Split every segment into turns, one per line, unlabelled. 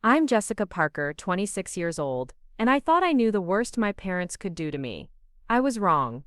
I'm Jessica Parker, 26 years old, and I thought I knew the worst my parents could do to me. I was wrong.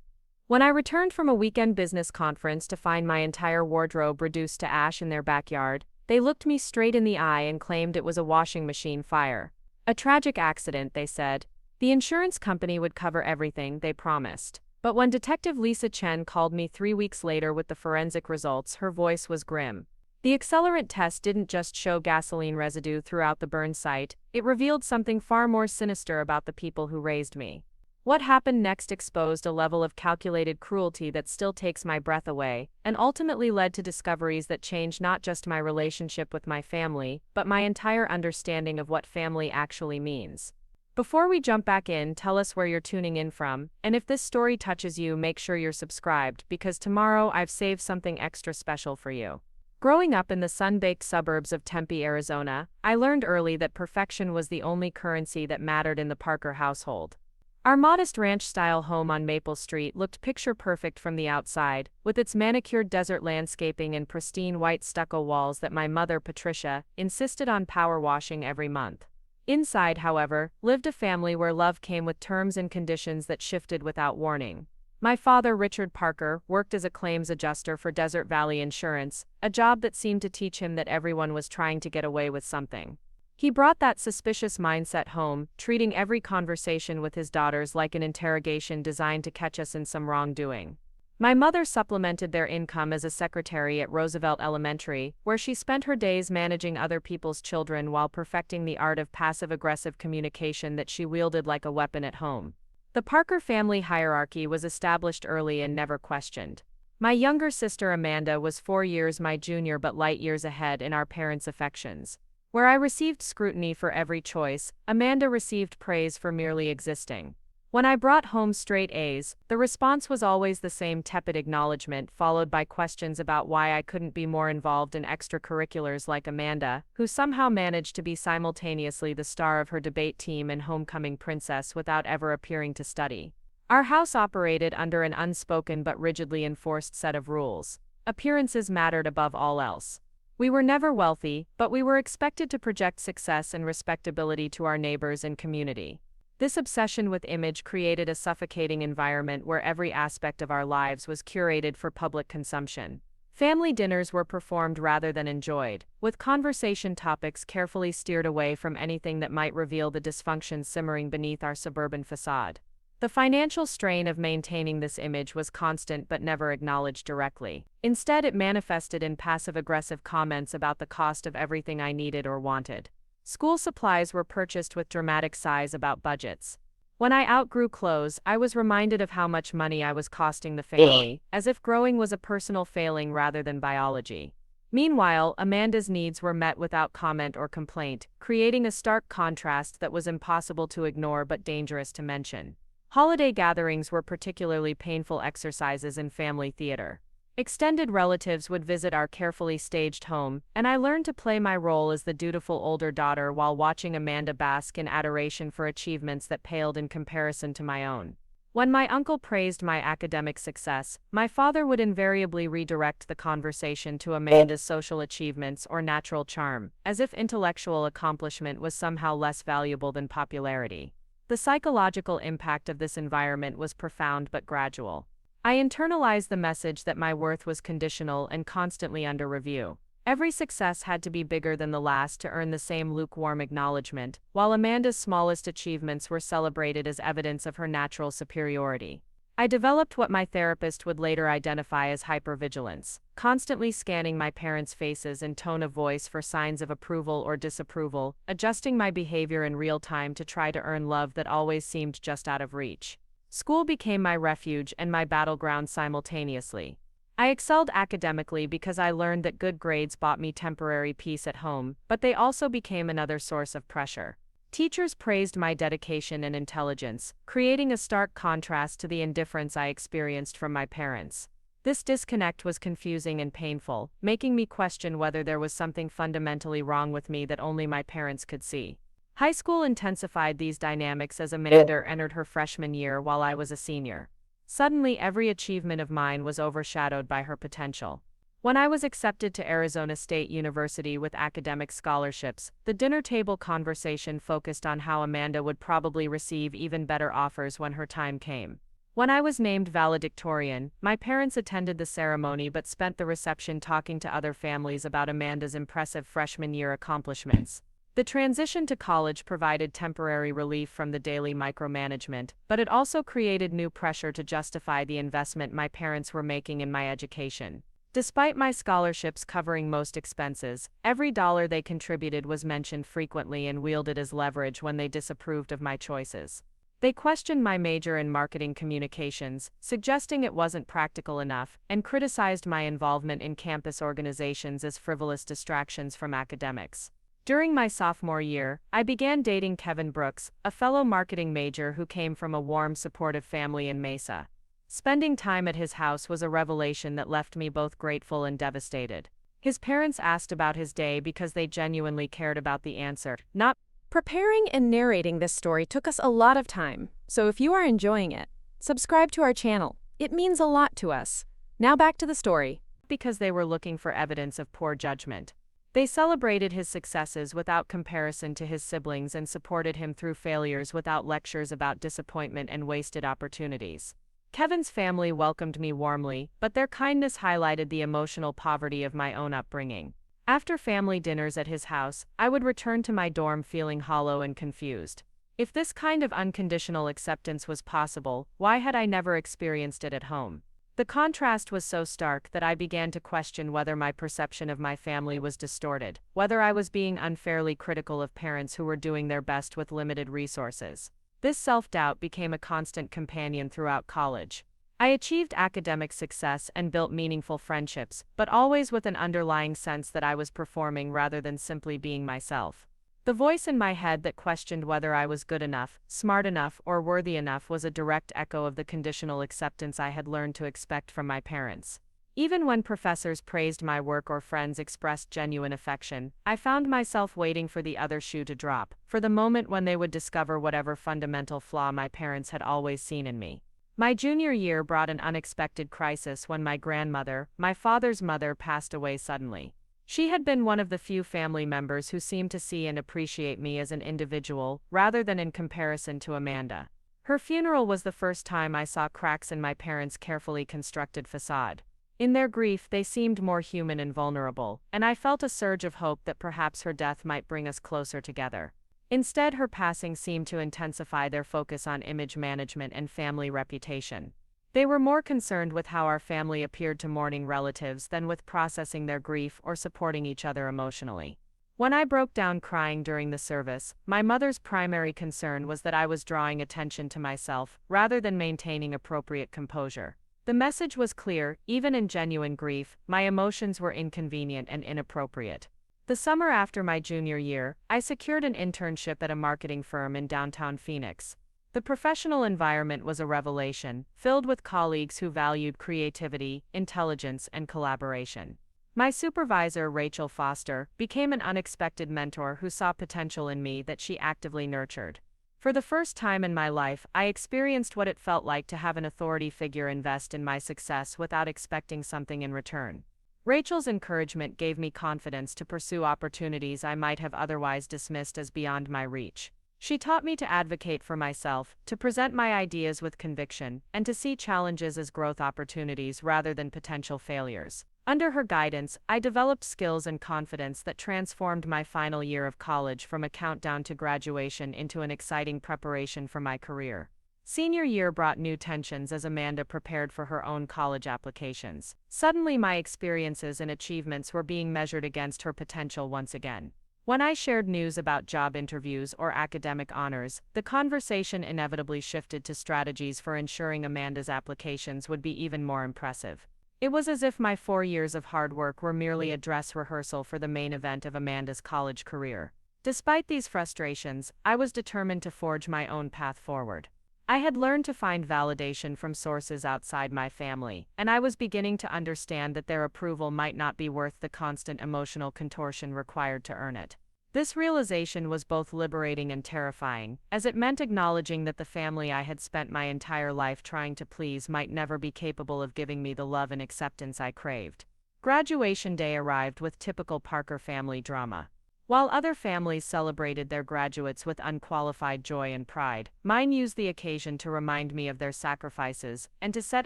When I returned from a weekend business conference to find my entire wardrobe reduced to ash in their backyard, they looked me straight in the eye and claimed it was a washing machine fire. A tragic accident, they said. The insurance company would cover everything, they promised. But when Detective Lisa Chen called me 3 weeks later with the forensic results, her voice was grim. The Accelerant test didn't just show gasoline residue throughout the burn site, it revealed something far more sinister about the people who raised me. What happened next exposed a level of calculated cruelty that still takes my breath away, and ultimately led to discoveries that changed not just my relationship with my family, but my entire understanding of what family actually means. Before we jump back in, tell us where you're tuning in from, and if this story touches you, make sure you're subscribed, because tomorrow I've saved something extra special for you. Growing up in the sun-baked suburbs of Tempe, Arizona, I learned early that perfection was the only currency that mattered in the Parker household. Our modest ranch-style home on Maple Street looked picture-perfect from the outside, with its manicured desert landscaping and pristine white stucco walls that my mother, Patricia, insisted on power washing every month. Inside, however, lived a family where love came with terms and conditions that shifted without warning. My father, Richard Parker, worked as a claims adjuster for Desert Valley Insurance, a job that seemed to teach him that everyone was trying to get away with something. He brought that suspicious mindset home, treating every conversation with his daughters like an interrogation designed to catch us in some wrongdoing. My mother supplemented their income as a secretary at Roosevelt Elementary, where she spent her days managing other people's children while perfecting the art of passive-aggressive communication that she wielded like a weapon at home. The Parker family hierarchy was established early and never questioned. My younger sister Amanda was 4 years my junior but light years ahead in our parents' affections. Where I received scrutiny for every choice, Amanda received praise for merely existing. When I brought home straight A's, the response was always the same tepid acknowledgement, followed by questions about why I couldn't be more involved in extracurriculars like Amanda, who somehow managed to be simultaneously the star of her debate team and homecoming princess without ever appearing to study. Our house operated under an unspoken but rigidly enforced set of rules. Appearances mattered above all else. We were never wealthy, but we were expected to project success and respectability to our neighbors and community. This obsession with image created a suffocating environment where every aspect of our lives was curated for public consumption. Family dinners were performed rather than enjoyed, with conversation topics carefully steered away from anything that might reveal the dysfunction simmering beneath our suburban facade. The financial strain of maintaining this image was constant but never acknowledged directly. Instead, it manifested in passive-aggressive comments about the cost of everything I needed or wanted. School supplies were purchased with dramatic sighs about budgets. When I outgrew clothes, I was reminded of how much money I was costing the family, as if growing was a personal failing rather than biology. Meanwhile, Amanda's needs were met without comment or complaint, creating a stark contrast that was impossible to ignore but dangerous to mention. Holiday gatherings were particularly painful exercises in family theater. Extended relatives would visit our carefully staged home, and I learned to play my role as the dutiful older daughter while watching Amanda bask in adoration for achievements that paled in comparison to my own. When my uncle praised my academic success, my father would invariably redirect the conversation to Amanda's social achievements or natural charm, as if intellectual accomplishment was somehow less valuable than popularity. The psychological impact of this environment was profound but gradual. I internalized the message that my worth was conditional and constantly under review. Every success had to be bigger than the last to earn the same lukewarm acknowledgement, while Amanda's smallest achievements were celebrated as evidence of her natural superiority. I developed what my therapist would later identify as hypervigilance, constantly scanning my parents' faces and tone of voice for signs of approval or disapproval, adjusting my behavior in real time to try to earn love that always seemed just out of reach. School became my refuge and my battleground simultaneously. I excelled academically because I learned that good grades bought me temporary peace at home, but they also became another source of pressure. Teachers praised my dedication and intelligence, creating a stark contrast to the indifference I experienced from my parents. This disconnect was confusing and painful, making me question whether there was something fundamentally wrong with me that only my parents could see. High school intensified these dynamics as Amanda entered her freshman year while I was a senior. Suddenly, every achievement of mine was overshadowed by her potential. When I was accepted to Arizona State University with academic scholarships, the dinner table conversation focused on how Amanda would probably receive even better offers when her time came. When I was named valedictorian, my parents attended the ceremony but spent the reception talking to other families about Amanda's impressive freshman year accomplishments. The transition to college provided temporary relief from the daily micromanagement, but it also created new pressure to justify the investment my parents were making in my education. Despite my scholarships covering most expenses, every dollar they contributed was mentioned frequently and wielded as leverage when they disapproved of my choices. They questioned my major in marketing communications, suggesting it wasn't practical enough, and criticized my involvement in campus organizations as frivolous distractions from academics. During my sophomore year, I began dating Kevin Brooks, a fellow marketing major who came from a warm, supportive family in Mesa. Spending time at his house was a revelation that left me both grateful and devastated. His parents asked about his day because they genuinely cared about the answer, not.
Preparing and narrating this story took us a lot of time, so if you are enjoying it, subscribe to our channel. It means a lot to us. Now back to the story.
Because they were looking for evidence of poor judgment. They celebrated his successes without comparison to his siblings and supported him through failures without lectures about disappointment and wasted opportunities. Kevin's family welcomed me warmly, but their kindness highlighted the emotional poverty of my own upbringing. After family dinners at his house, I would return to my dorm feeling hollow and confused. If this kind of unconditional acceptance was possible, why had I never experienced it at home? The contrast was so stark that I began to question whether my perception of my family was distorted, whether I was being unfairly critical of parents who were doing their best with limited resources. This self-doubt became a constant companion throughout college. I achieved academic success and built meaningful friendships, but always with an underlying sense that I was performing rather than simply being myself. The voice in my head that questioned whether I was good enough, smart enough, or worthy enough was a direct echo of the conditional acceptance I had learned to expect from my parents. Even when professors praised my work or friends expressed genuine affection, I found myself waiting for the other shoe to drop, for the moment when they would discover whatever fundamental flaw my parents had always seen in me. My junior year brought an unexpected crisis when my grandmother, my father's mother, passed away suddenly. She had been one of the few family members who seemed to see and appreciate me as an individual, rather than in comparison to Amanda. Her funeral was the first time I saw cracks in my parents' carefully constructed facade. In their grief, they seemed more human and vulnerable, and I felt a surge of hope that perhaps her death might bring us closer together. Instead, her passing seemed to intensify their focus on image management and family reputation. They were more concerned with how our family appeared to mourning relatives than with processing their grief or supporting each other emotionally. When I broke down crying during the service, my mother's primary concern was that I was drawing attention to myself, rather than maintaining appropriate composure. The message was clear: even in genuine grief, my emotions were inconvenient and inappropriate. The summer after my junior year, I secured an internship at a marketing firm in downtown Phoenix. The professional environment was a revelation, filled with colleagues who valued creativity, intelligence, and collaboration. My supervisor, Rachel Foster, became an unexpected mentor who saw potential in me that she actively nurtured. For the first time in my life, I experienced what it felt like to have an authority figure invest in my success without expecting something in return. Rachel's encouragement gave me confidence to pursue opportunities I might have otherwise dismissed as beyond my reach. She taught me to advocate for myself, to present my ideas with conviction, and to see challenges as growth opportunities rather than potential failures. Under her guidance, I developed skills and confidence that transformed my final year of college from a countdown to graduation into an exciting preparation for my career. Senior year brought new tensions as Amanda prepared for her own college applications. Suddenly, my experiences and achievements were being measured against her potential once again. When I shared news about job interviews or academic honors, the conversation inevitably shifted to strategies for ensuring Amanda's applications would be even more impressive. It was as if my 4 years of hard work were merely a dress rehearsal for the main event of Amanda's college career. Despite these frustrations, I was determined to forge my own path forward. I had learned to find validation from sources outside my family, and I was beginning to understand that their approval might not be worth the constant emotional contortion required to earn it. This realization was both liberating and terrifying, as it meant acknowledging that the family I had spent my entire life trying to please might never be capable of giving me the love and acceptance I craved. Graduation day arrived with typical Parker family drama. While other families celebrated their graduates with unqualified joy and pride, mine used the occasion to remind me of their sacrifices and to set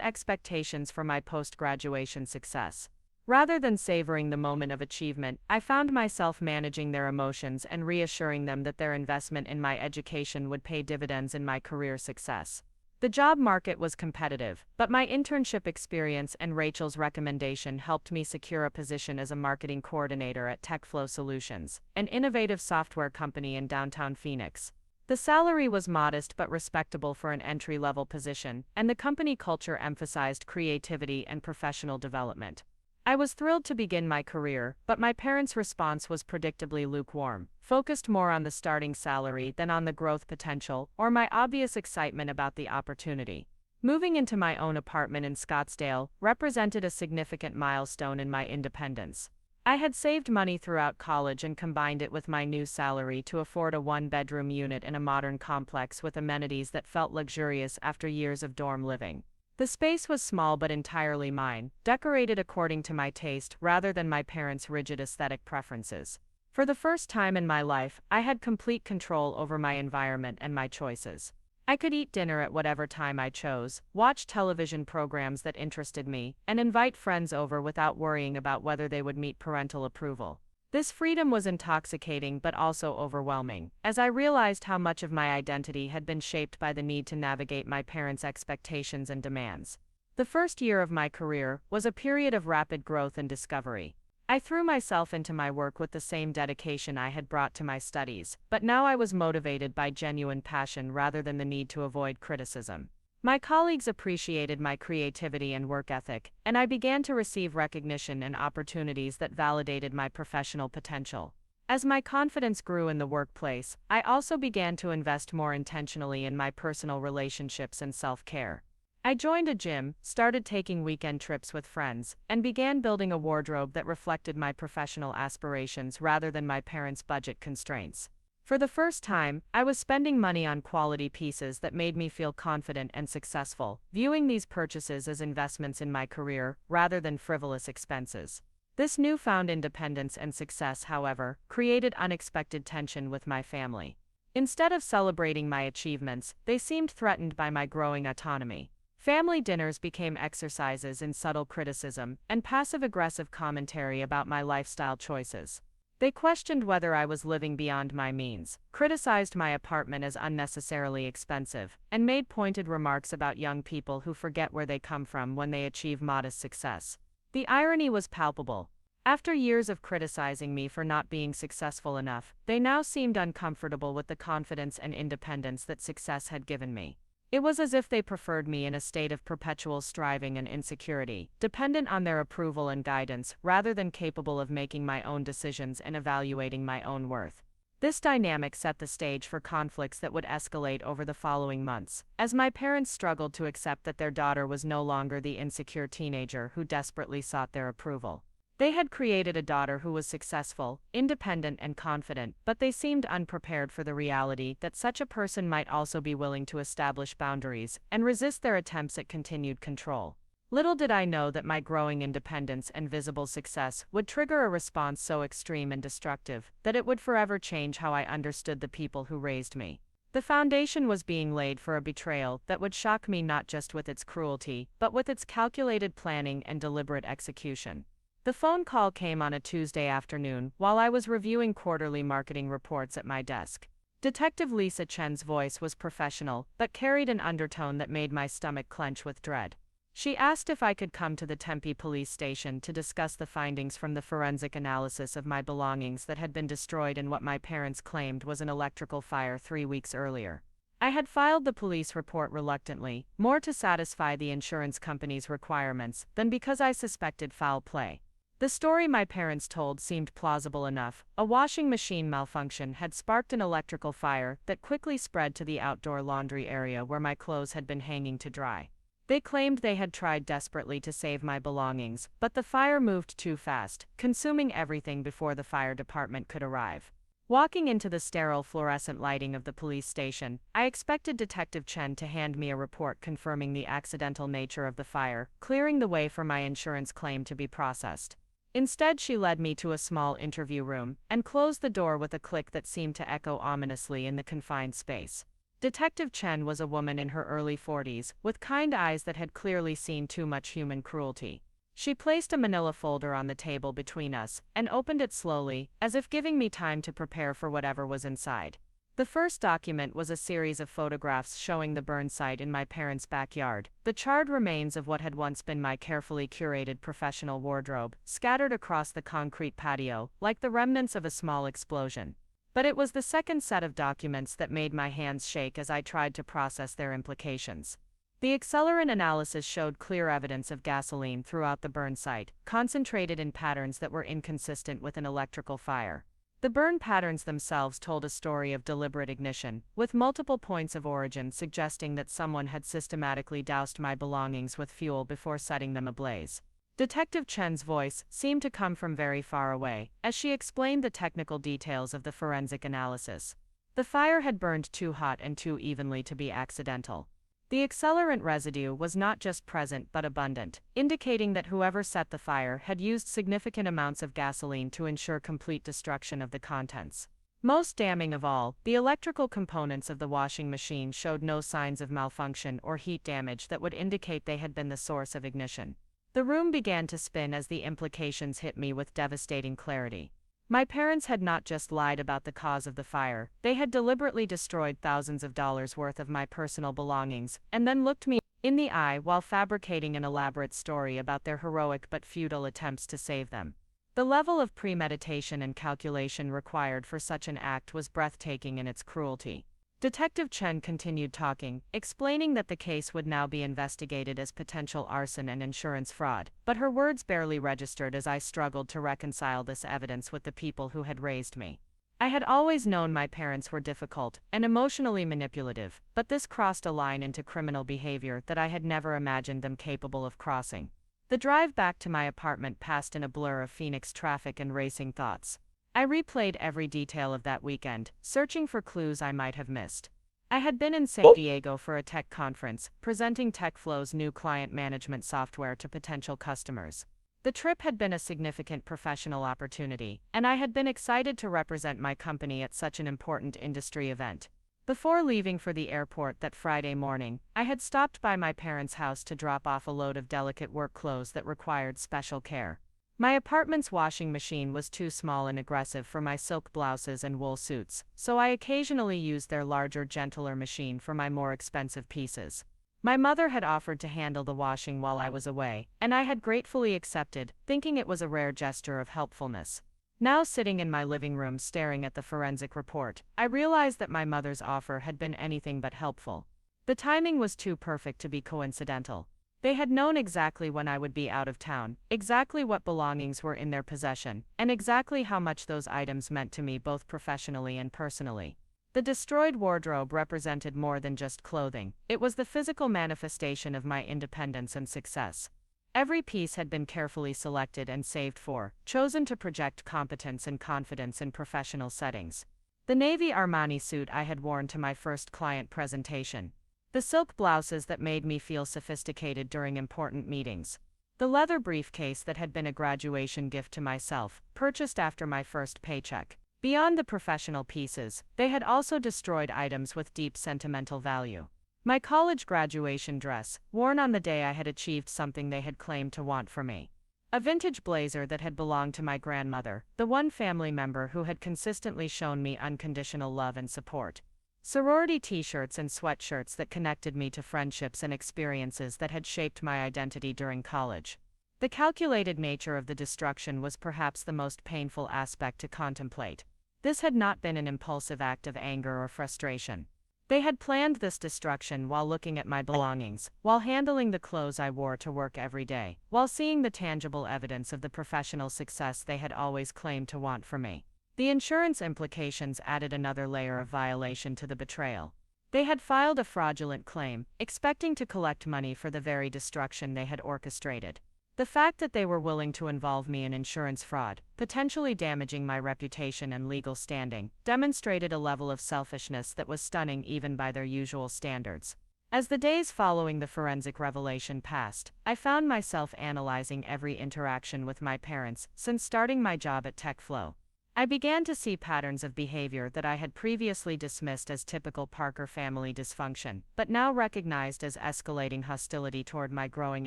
expectations for my post-graduation success. Rather than savoring the moment of achievement, I found myself managing their emotions and reassuring them that their investment in my education would pay dividends in my career success. The job market was competitive, but my internship experience and Rachel's recommendation helped me secure a position as a marketing coordinator at TechFlow Solutions, an innovative software company in downtown Phoenix. The salary was modest but respectable for an entry-level position, and the company culture emphasized creativity and professional development. I was thrilled to begin my career, but my parents' response was predictably lukewarm, focused more on the starting salary than on the growth potential or my obvious excitement about the opportunity. Moving into my own apartment in Scottsdale represented a significant milestone in my independence. I had saved money throughout college and combined it with my new salary to afford a one-bedroom unit in a modern complex with amenities that felt luxurious after years of dorm living. The space was small but entirely mine, decorated according to my taste rather than my parents' rigid aesthetic preferences. For the first time in my life, I had complete control over my environment and my choices. I could eat dinner at whatever time I chose, watch television programs that interested me, and invite friends over without worrying about whether they would meet parental approval. This freedom was intoxicating but also overwhelming, as I realized how much of my identity had been shaped by the need to navigate my parents' expectations and demands. The first year of my career was a period of rapid growth and discovery. I threw myself into my work with the same dedication I had brought to my studies, but now I was motivated by genuine passion rather than the need to avoid criticism. My colleagues appreciated my creativity and work ethic, and I began to receive recognition and opportunities that validated my professional potential. As my confidence grew in the workplace, I also began to invest more intentionally in my personal relationships and self-care. I joined a gym, started taking weekend trips with friends, and began building a wardrobe that reflected my professional aspirations rather than my parents' budget constraints. For the first time, I was spending money on quality pieces that made me feel confident and successful, viewing these purchases as investments in my career rather than frivolous expenses. This newfound independence and success, however, created unexpected tension with my family. Instead of celebrating my achievements, they seemed threatened by my growing autonomy. Family dinners became exercises in subtle criticism and passive-aggressive commentary about my lifestyle choices. They questioned whether I was living beyond my means, criticized my apartment as unnecessarily expensive, and made pointed remarks about young people who forget where they come from when they achieve modest success. The irony was palpable. After years of criticizing me for not being successful enough, they now seemed uncomfortable with the confidence and independence that success had given me. It was as if they preferred me in a state of perpetual striving and insecurity, dependent on their approval and guidance, rather than capable of making my own decisions and evaluating my own worth. This dynamic set the stage for conflicts that would escalate over the following months, as my parents struggled to accept that their daughter was no longer the insecure teenager who desperately sought their approval. They had created a daughter who was successful, independent and confident, but they seemed unprepared for the reality that such a person might also be willing to establish boundaries and resist their attempts at continued control. Little did I know that my growing independence and visible success would trigger a response so extreme and destructive that it would forever change how I understood the people who raised me. The foundation was being laid for a betrayal that would shock me not just with its cruelty, but with its calculated planning and deliberate execution. The phone call came on a Tuesday afternoon while I was reviewing quarterly marketing reports at my desk. Detective Lisa Chen's voice was professional, but carried an undertone that made my stomach clench with dread. She asked if I could come to the Tempe police station to discuss the findings from the forensic analysis of my belongings that had been destroyed in what my parents claimed was an electrical fire 3 weeks earlier. I had filed the police report reluctantly, more to satisfy the insurance company's requirements than because I suspected foul play. The story my parents told seemed plausible enough. A washing machine malfunction had sparked an electrical fire that quickly spread to the outdoor laundry area where my clothes had been hanging to dry. They claimed they had tried desperately to save my belongings, but the fire moved too fast, consuming everything before the fire department could arrive. Walking into the sterile fluorescent lighting of the police station, I expected Detective Chen to hand me a report confirming the accidental nature of the fire, clearing the way for my insurance claim to be processed. Instead, she led me to a small interview room and closed the door with a click that seemed to echo ominously in the confined space. Detective Chen was a woman in her early 40s, with kind eyes that had clearly seen too much human cruelty. She placed a manila folder on the table between us and opened it slowly, as if giving me time to prepare for whatever was inside. The first document was a series of photographs showing the burn site in my parents' backyard, the charred remains of what had once been my carefully curated professional wardrobe, scattered across the concrete patio, like the remnants of a small explosion. But it was the second set of documents that made my hands shake as I tried to process their implications. The accelerant analysis showed clear evidence of gasoline throughout the burn site, concentrated in patterns that were inconsistent with an electrical fire. The burn patterns themselves told a story of deliberate ignition, with multiple points of origin suggesting that someone had systematically doused my belongings with fuel before setting them ablaze. Detective Chen's voice seemed to come from very far away, as she explained the technical details of the forensic analysis. The fire had burned too hot and too evenly to be accidental. The accelerant residue was not just present but abundant, indicating that whoever set the fire had used significant amounts of gasoline to ensure complete destruction of the contents. Most damning of all, the electrical components of the washing machine showed no signs of malfunction or heat damage that would indicate they had been the source of ignition. The room began to spin as the implications hit me with devastating clarity. My parents had not just lied about the cause of the fire, they had deliberately destroyed thousands of dollars worth of my personal belongings, and then looked me in the eye while fabricating an elaborate story about their heroic but futile attempts to save them. The level of premeditation and calculation required for such an act was breathtaking in its cruelty. Detective Chen continued talking, explaining that the case would now be investigated as potential arson and insurance fraud, but her words barely registered as I struggled to reconcile this evidence with the people who had raised me. I had always known my parents were difficult and emotionally manipulative, but this crossed a line into criminal behavior that I had never imagined them capable of crossing. The drive back to my apartment passed in a blur of Phoenix traffic and racing thoughts. I replayed every detail of that weekend, searching for clues I might have missed. I had been in San Diego for a tech conference, presenting TechFlow's new client management software to potential customers. The trip had been a significant professional opportunity, and I had been excited to represent my company at such an important industry event. Before leaving for the airport that Friday morning, I had stopped by my parents' house to drop off a load of delicate work clothes that required special care. My apartment's washing machine was too small and aggressive for my silk blouses and wool suits, so I occasionally used their larger, gentler machine for my more expensive pieces. My mother had offered to handle the washing while I was away, and I had gratefully accepted, thinking it was a rare gesture of helpfulness. Now sitting in my living room staring at the forensic report, I realized that my mother's offer had been anything but helpful. The timing was too perfect to be coincidental. They had known exactly when I would be out of town, exactly what belongings were in their possession, and exactly how much those items meant to me both professionally and personally. The destroyed wardrobe represented more than just clothing, it was the physical manifestation of my independence and success. Every piece had been carefully selected and saved for, chosen to project competence and confidence in professional settings. The navy Armani suit I had worn to my first client presentation. The silk blouses that made me feel sophisticated during important meetings. The leather briefcase that had been a graduation gift to myself, purchased after my first paycheck. Beyond the professional pieces, they had also destroyed items with deep sentimental value. My college graduation dress, worn on the day I had achieved something they had claimed to want for me. A vintage blazer that had belonged to my grandmother, the one family member who had consistently shown me unconditional love and support. Sorority t-shirts and sweatshirts that connected me to friendships and experiences that had shaped my identity during college. The calculated nature of the destruction was perhaps the most painful aspect to contemplate. This had not been an impulsive act of anger or frustration. They had planned this destruction while looking at my belongings, while handling the clothes I wore to work every day, while seeing the tangible evidence of the professional success they had always claimed to want from me. The insurance implications added another layer of violation to the betrayal. They had filed a fraudulent claim, expecting to collect money for the very destruction they had orchestrated. The fact that they were willing to involve me in insurance fraud, potentially damaging my reputation and legal standing, demonstrated a level of selfishness that was stunning even by their usual standards. As the days following the forensic revelation passed, I found myself analyzing every interaction with my parents since starting my job at TechFlow. I began to see patterns of behavior that I had previously dismissed as typical Parker family dysfunction, but now recognized as escalating hostility toward my growing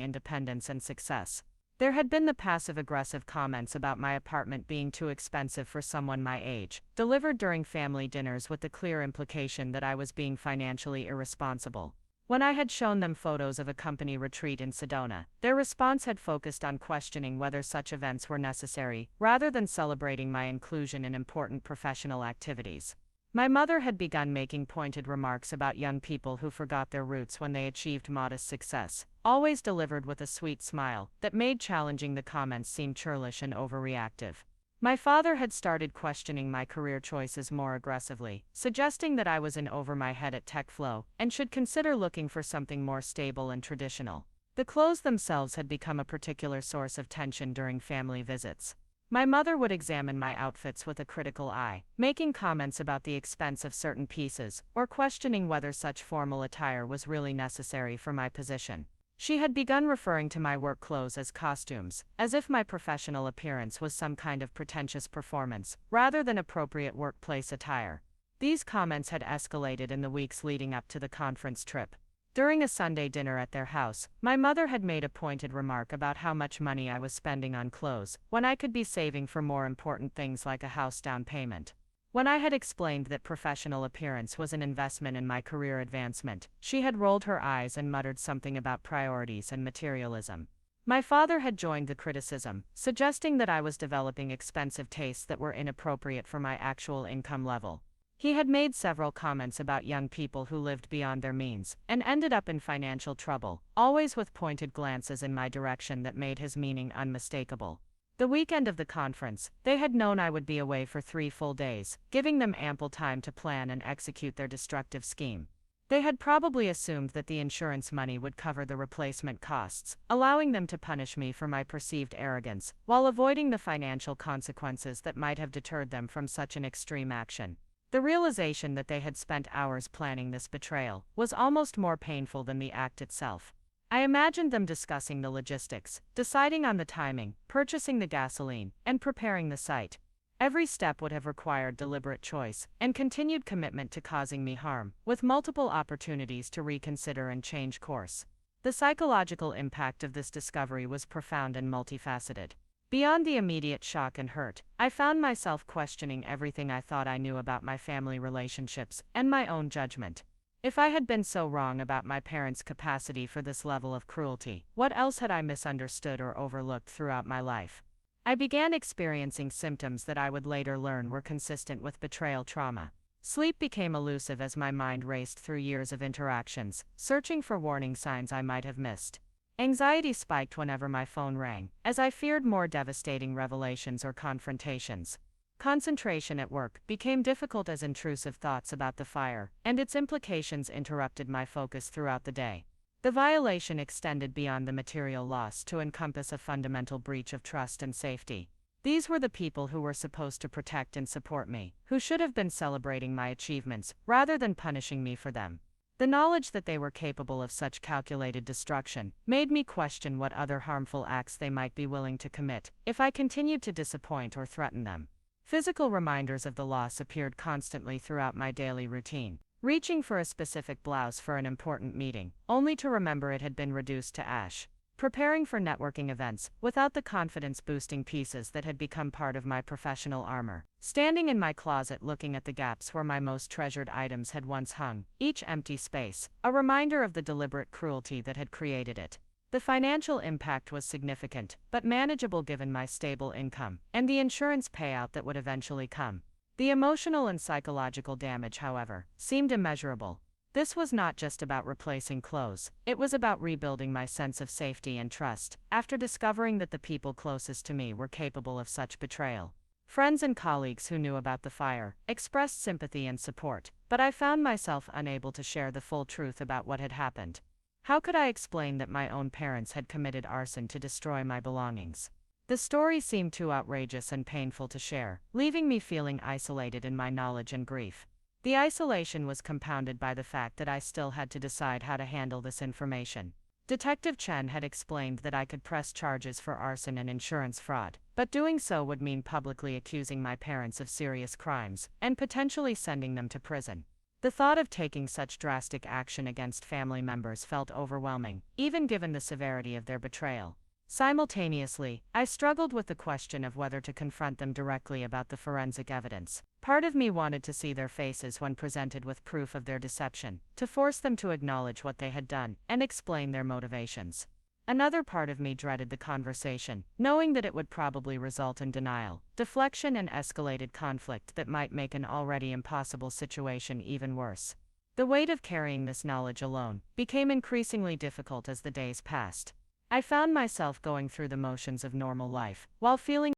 independence and success. There had been the passive-aggressive comments about my apartment being too expensive for someone my age, delivered during family dinners with the clear implication that I was being financially irresponsible. When I had shown them photos of a company retreat in Sedona, their response had focused on questioning whether such events were necessary, rather than celebrating my inclusion in important professional activities. My mother had begun making pointed remarks about young people who forgot their roots when they achieved modest success, always delivered with a sweet smile that made challenging the comments seem churlish and overreactive. My father had started questioning my career choices more aggressively, suggesting that I was in over my head at TechFlow and should consider looking for something more stable and traditional. The clothes themselves had become a particular source of tension during family visits. My mother would examine my outfits with a critical eye, making comments about the expense of certain pieces, or questioning whether such formal attire was really necessary for my position. She had begun referring to my work clothes as costumes, as if my professional appearance was some kind of pretentious performance, rather than appropriate workplace attire. These comments had escalated in the weeks leading up to the conference trip. During a Sunday dinner at their house, my mother had made a pointed remark about how much money I was spending on clothes, when I could be saving for more important things like a house down payment. When I had explained that professional appearance was an investment in my career advancement, she had rolled her eyes and muttered something about priorities and materialism. My father had joined the criticism, suggesting that I was developing expensive tastes that were inappropriate for my actual income level. He had made several comments about young people who lived beyond their means and ended up in financial trouble, always with pointed glances in my direction that made his meaning unmistakable. The weekend of the conference, they had known I would be away for 3 full days, giving them ample time to plan and execute their destructive scheme. They had probably assumed that the insurance money would cover the replacement costs, allowing them to punish me for my perceived arrogance, while avoiding the financial consequences that might have deterred them from such an extreme action. The realization that they had spent hours planning this betrayal was almost more painful than the act itself. I imagined them discussing the logistics, deciding on the timing, purchasing the gasoline, and preparing the site. Every step would have required deliberate choice and continued commitment to causing me harm, with multiple opportunities to reconsider and change course. The psychological impact of this discovery was profound and multifaceted. Beyond the immediate shock and hurt, I found myself questioning everything I thought I knew about my family relationships and my own judgment. If I had been so wrong about my parents' capacity for this level of cruelty, what else had I misunderstood or overlooked throughout my life? I began experiencing symptoms that I would later learn were consistent with betrayal trauma. Sleep became elusive as my mind raced through years of interactions, searching for warning signs I might have missed. Anxiety spiked whenever my phone rang, as I feared more devastating revelations or confrontations. Concentration at work became difficult as intrusive thoughts about the fire and its implications interrupted my focus throughout the day. The violation extended beyond the material loss to encompass a fundamental breach of trust and safety. These were the people who were supposed to protect and support me, who should have been celebrating my achievements rather than punishing me for them. The knowledge that they were capable of such calculated destruction made me question what other harmful acts they might be willing to commit if I continued to disappoint or threaten them. Physical reminders of the loss appeared constantly throughout my daily routine, reaching for a specific blouse for an important meeting, only to remember it had been reduced to ash. Preparing for networking events, without the confidence-boosting pieces that had become part of my professional armor. Standing in my closet looking at the gaps where my most treasured items had once hung, each empty space, a reminder of the deliberate cruelty that had created it. The financial impact was significant, but manageable given my stable income, and the insurance payout that would eventually come. The emotional and psychological damage, however, seemed immeasurable. This was not just about replacing clothes, it was about rebuilding my sense of safety and trust, after discovering that the people closest to me were capable of such betrayal. Friends and colleagues who knew about the fire expressed sympathy and support, but I found myself unable to share the full truth about what had happened. How could I explain that my own parents had committed arson to destroy my belongings? The story seemed too outrageous and painful to share, leaving me feeling isolated in my knowledge and grief. The isolation was compounded by the fact that I still had to decide how to handle this information. Detective Chen had explained that I could press charges for arson and insurance fraud, but doing so would mean publicly accusing my parents of serious crimes and potentially sending them to prison. The thought of taking such drastic action against family members felt overwhelming, even given the severity of their betrayal. Simultaneously, I struggled with the question of whether to confront them directly about the forensic evidence. Part of me wanted to see their faces when presented with proof of their deception, to force them to acknowledge what they had done and explain their motivations. Another part of me dreaded the conversation, knowing that it would probably result in denial, deflection, and escalated conflict that might make an already impossible situation even worse. The weight of carrying this knowledge alone became increasingly difficult as the days passed. I found myself going through the motions of normal life, while feeling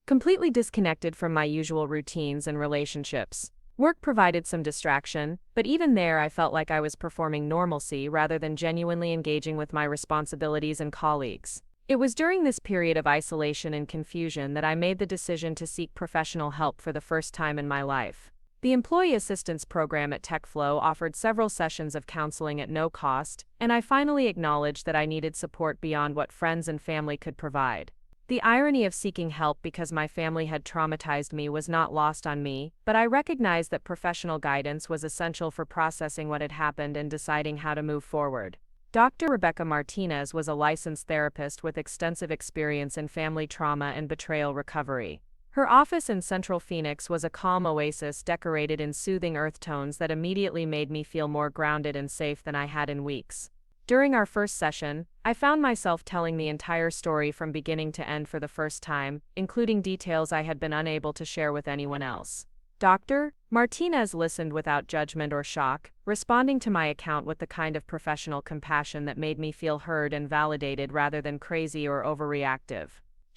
completely disconnected from my usual routines and relationships. Work provided some distraction, but even there I felt like I was performing normalcy rather than genuinely engaging with my responsibilities and colleagues. It was during this period of isolation and confusion that I made the decision to seek professional help for the first time in my life. The Employee Assistance Program at TechFlow offered several sessions of counseling at no cost, and I finally acknowledged that I needed support beyond what friends and family could provide. The irony of seeking help because my family had traumatized me was not lost on me, but I recognized that professional guidance was essential for processing what had happened and deciding how to move forward. Dr. Rebecca Martinez was a licensed therapist with extensive experience in family trauma and betrayal recovery. Her office in Central Phoenix was a calm oasis decorated in soothing earth tones that immediately made me feel more grounded and safe than I had in weeks. During our first session, I found myself telling the entire story from beginning to end for the first time, including details I had been unable to share with anyone else. Dr. Martinez listened without judgment or shock, responding to my account with the kind of professional compassion that made me feel heard and validated rather than crazy or overreactive.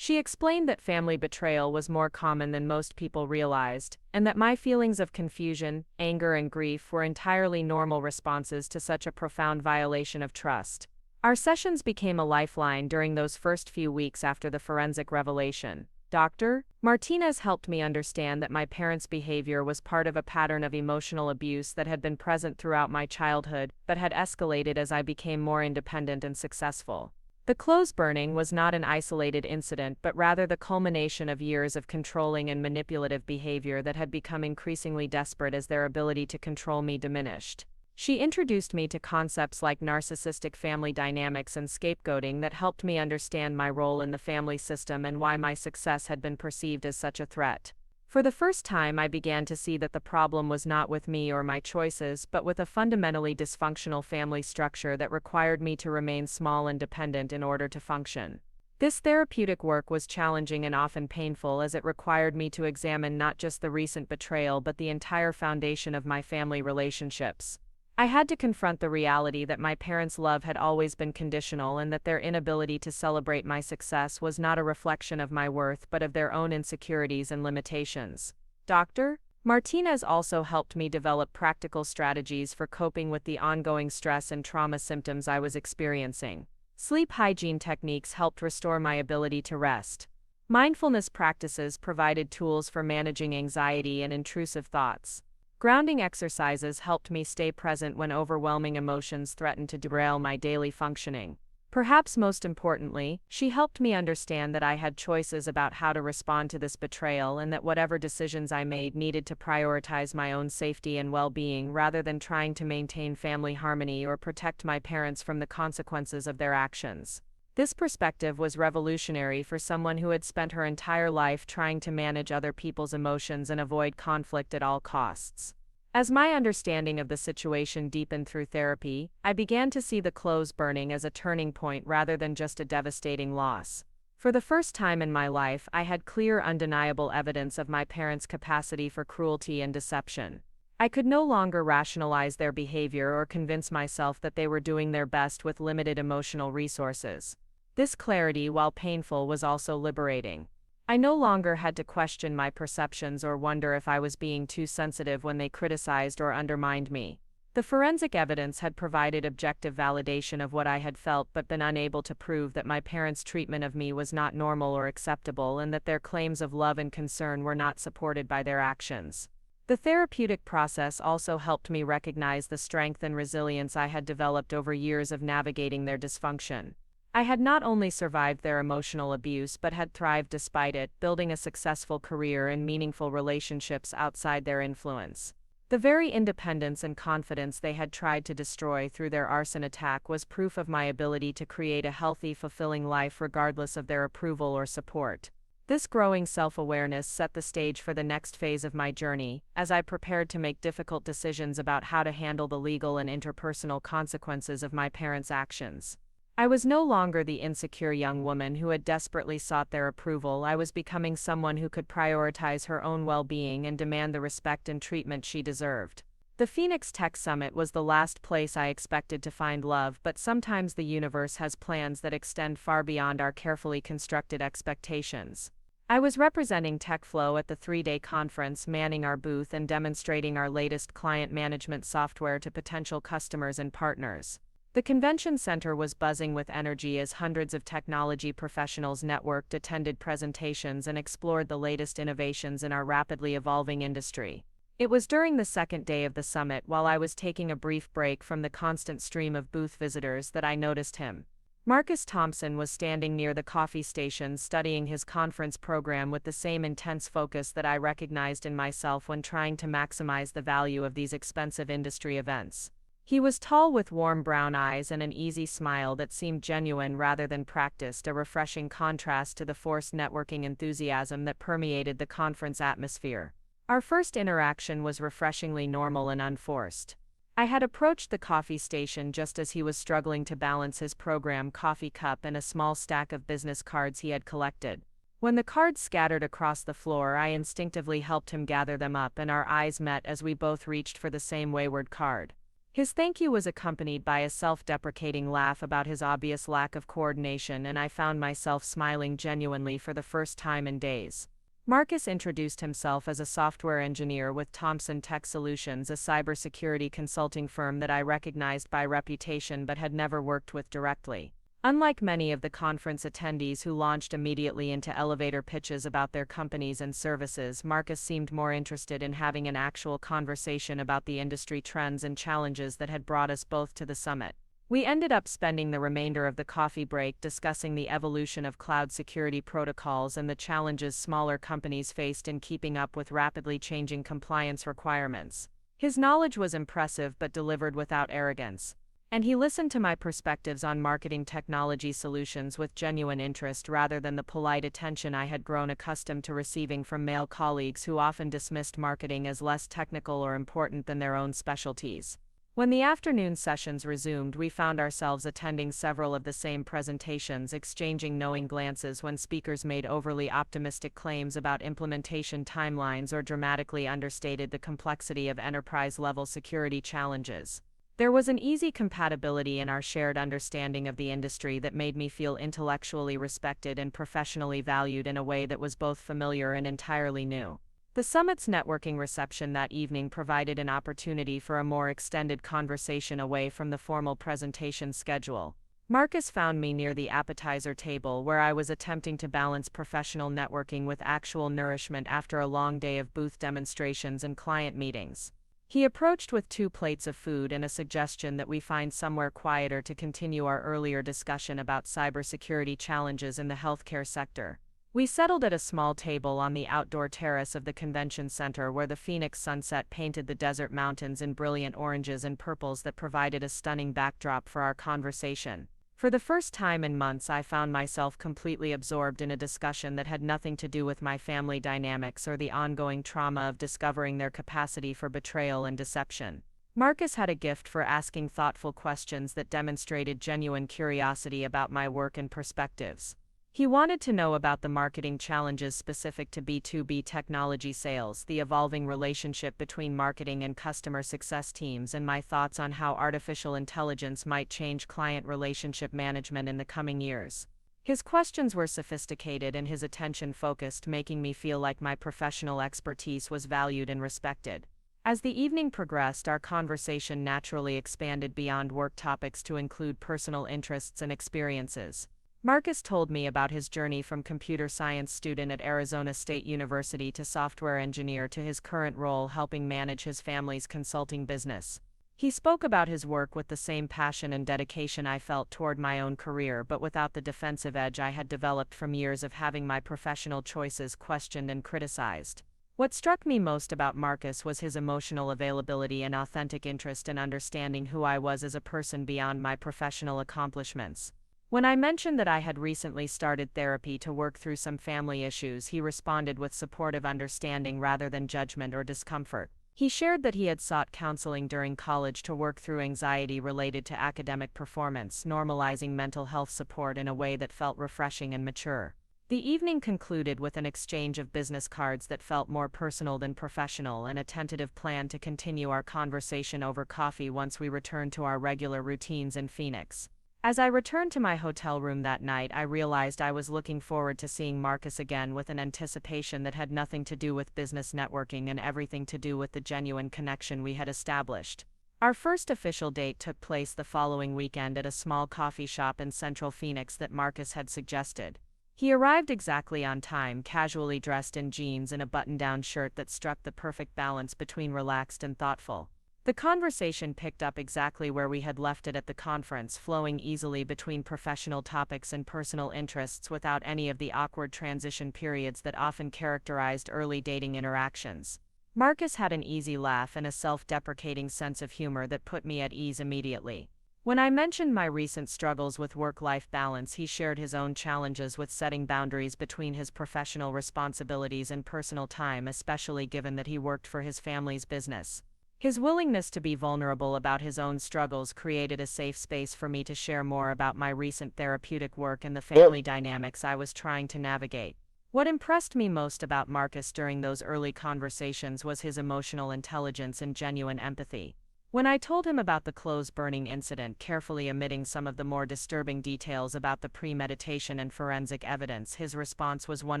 She explained that family betrayal was more common than most people realized, and that my feelings of confusion, anger, and grief were entirely normal responses to such a profound violation of trust. Our sessions became a lifeline during those first few weeks after the forensic revelation. Dr. Martinez helped me understand that my parents' behavior was part of a pattern of emotional abuse that had been present throughout my childhood but had escalated as I became more independent and successful. The clothes burning was not an isolated incident but rather the culmination of years of controlling and manipulative behavior that had become increasingly desperate as their ability to control me diminished. She introduced me to concepts like narcissistic family dynamics and scapegoating that helped me understand my role in the family system and why my success had been perceived as such a threat. For the first time, I began to see that the problem was not with me or my choices, but with a fundamentally dysfunctional family structure that required me to remain small and dependent in order to function. This therapeutic work was challenging and often painful as it required me to examine not just the recent betrayal but the entire foundation of my family relationships. I had to confront the reality that my parents' love had always been conditional and that their inability to celebrate my success was not a reflection of my worth but of their own insecurities and limitations. Dr. Martinez also helped me develop practical strategies for coping with the ongoing stress and trauma symptoms I was experiencing. Sleep hygiene techniques helped restore my ability to rest. Mindfulness practices provided tools for managing anxiety and intrusive thoughts. Grounding exercises helped me stay present when overwhelming emotions threatened to derail my daily functioning. Perhaps most importantly, she helped me understand that I had choices about how to respond to this betrayal and that whatever decisions I made needed to prioritize my own safety and well-being rather than trying to maintain family harmony or protect my parents from the consequences of their actions. This perspective was revolutionary for someone who had spent her entire life trying to manage other people's emotions and avoid conflict at all costs. As my understanding of the situation deepened through therapy, I began to see the clothes burning as a turning point rather than just a devastating loss. For the first time in my life, I had clear, undeniable evidence of my parents' capacity for cruelty and deception. I could no longer rationalize their behavior or convince myself that they were doing their best with limited emotional resources. This clarity, while painful, was also liberating. I no longer had to question my perceptions or wonder if I was being too sensitive when they criticized or undermined me. The forensic evidence had provided objective validation of what I had felt but been unable to prove that my parents' treatment of me was not normal or acceptable and that their claims of love and concern were not supported by their actions. The therapeutic process also helped me recognize the strength and resilience I had developed over years of navigating their dysfunction. I had not only survived their emotional abuse but had thrived despite it, building a successful career and meaningful relationships outside their influence. The very independence and confidence they had tried to destroy through their arson attack was proof of my ability to create a healthy, fulfilling life regardless of their approval or support. This growing self-awareness set the stage for the next phase of my journey, as I prepared to make difficult decisions about how to handle the legal and interpersonal consequences of my parents' actions. I was no longer the insecure young woman who had desperately sought their approval. I was becoming someone who could prioritize her own well-being and demand the respect and treatment she deserved. The Phoenix Tech Summit was the last place I expected to find love, but sometimes the universe has plans that extend far beyond our carefully constructed expectations. I was representing TechFlow at the 3-day conference, manning our booth and demonstrating our latest client management software to potential customers and partners. The convention center was buzzing with energy as hundreds of technology professionals networked, attended presentations, and explored the latest innovations in our rapidly evolving industry. It was during the second day of the summit, while I was taking a brief break from the constant stream of booth visitors, that I noticed him. Marcus Thompson was standing near the coffee station studying his conference program with the same intense focus that I recognized in myself when trying to maximize the value of these expensive industry events. He was tall with warm brown eyes and an easy smile that seemed genuine rather than practiced, a refreshing contrast to the forced networking enthusiasm that permeated the conference atmosphere. Our first interaction was refreshingly normal and unforced. I had approached the coffee station just as he was struggling to balance his program coffee cup and a small stack of business cards he had collected. When the cards scattered across the floor, I instinctively helped him gather them up, and our eyes met as we both reached for the same wayward card. His thank you was accompanied by a self-deprecating laugh about his obvious lack of coordination, and I found myself smiling genuinely for the first time in days. Marcus introduced himself as a software engineer with Thompson Tech Solutions, a cybersecurity consulting firm that I recognized by reputation but had never worked with directly. Unlike many of the conference attendees who launched immediately into elevator pitches about their companies and services, Marcus seemed more interested in having an actual conversation about the industry trends and challenges that had brought us both to the summit. We ended up spending the remainder of the coffee break discussing the evolution of cloud security protocols and the challenges smaller companies faced in keeping up with rapidly changing compliance requirements. His knowledge was impressive but delivered without arrogance, and he listened to my perspectives on marketing technology solutions with genuine interest rather than the polite attention I had grown accustomed to receiving from male colleagues who often dismissed marketing as less technical or important than their own specialties. When the afternoon sessions resumed, we found ourselves attending several of the same presentations, exchanging knowing glances when speakers made overly optimistic claims about implementation timelines or dramatically understated the complexity of enterprise-level security challenges. There was an easy compatibility in our shared understanding of the industry that made me feel intellectually respected and professionally valued in a way that was both familiar and entirely new. The summit's networking reception that evening provided an opportunity for a more extended conversation away from the formal presentation schedule. Marcus found me near the appetizer table, where I was attempting to balance professional networking with actual nourishment after a long day of booth demonstrations and client meetings. He approached with 2 plates of food and a suggestion that we find somewhere quieter to continue our earlier discussion about cybersecurity challenges in the healthcare sector. We settled at a small table on the outdoor terrace of the convention center, where the Phoenix sunset painted the desert mountains in brilliant oranges and purples that provided a stunning backdrop for our conversation. For the first time in months, I found myself completely absorbed in a discussion that had nothing to do with my family dynamics or the ongoing trauma of discovering their capacity for betrayal and deception. Marcus had a gift for asking thoughtful questions that demonstrated genuine curiosity about my work and perspectives. He wanted to know about the marketing challenges specific to B2B technology sales, the evolving relationship between marketing and customer success teams, and my thoughts on how artificial intelligence might change client relationship management in the coming years. His questions were sophisticated and his attention focused, making me feel like my professional expertise was valued and respected. As the evening progressed, our conversation naturally expanded beyond work topics to include personal interests and experiences. Marcus told me about his journey from computer science student at Arizona State University to software engineer to his current role helping manage his family's consulting business. He spoke about his work with the same passion and dedication I felt toward my own career, but without the defensive edge I had developed from years of having my professional choices questioned and criticized. What struck me most about Marcus was his emotional availability and authentic interest in understanding who I was as a person beyond my professional accomplishments. When I mentioned that I had recently started therapy to work through some family issues, he responded with supportive understanding rather than judgment or discomfort. He shared that he had sought counseling during college to work through anxiety related to academic performance, normalizing mental health support in a way that felt refreshing and mature. The evening concluded with an exchange of business cards that felt more personal than professional and a tentative plan to continue our conversation over coffee once we returned to our regular routines in Phoenix. As I returned to my hotel room that night, I realized I was looking forward to seeing Marcus again with an anticipation that had nothing to do with business networking and everything to do with the genuine connection we had established. Our first official date took place the following weekend at a small coffee shop in Central Phoenix that Marcus had suggested. He arrived exactly on time, casually dressed in jeans and a button-down shirt that struck the perfect balance between relaxed and thoughtful. The conversation picked up exactly where we had left it at the conference, flowing easily between professional topics and personal interests without any of the awkward transition periods that often characterized early dating interactions. Marcus had an easy laugh and a self-deprecating sense of humor that put me at ease immediately. When I mentioned my recent struggles with work-life balance, he shared his own challenges with setting boundaries between his professional responsibilities and personal time, especially given that he worked for his family's business. His willingness to be vulnerable about his own struggles created a safe space for me to share more about my recent therapeutic work and the family dynamics I was trying to navigate. What impressed me most about Marcus during those early conversations was his emotional intelligence and genuine empathy. When I told him about the clothes burning incident, carefully omitting some of the more disturbing details about the premeditation and forensic evidence, his response was one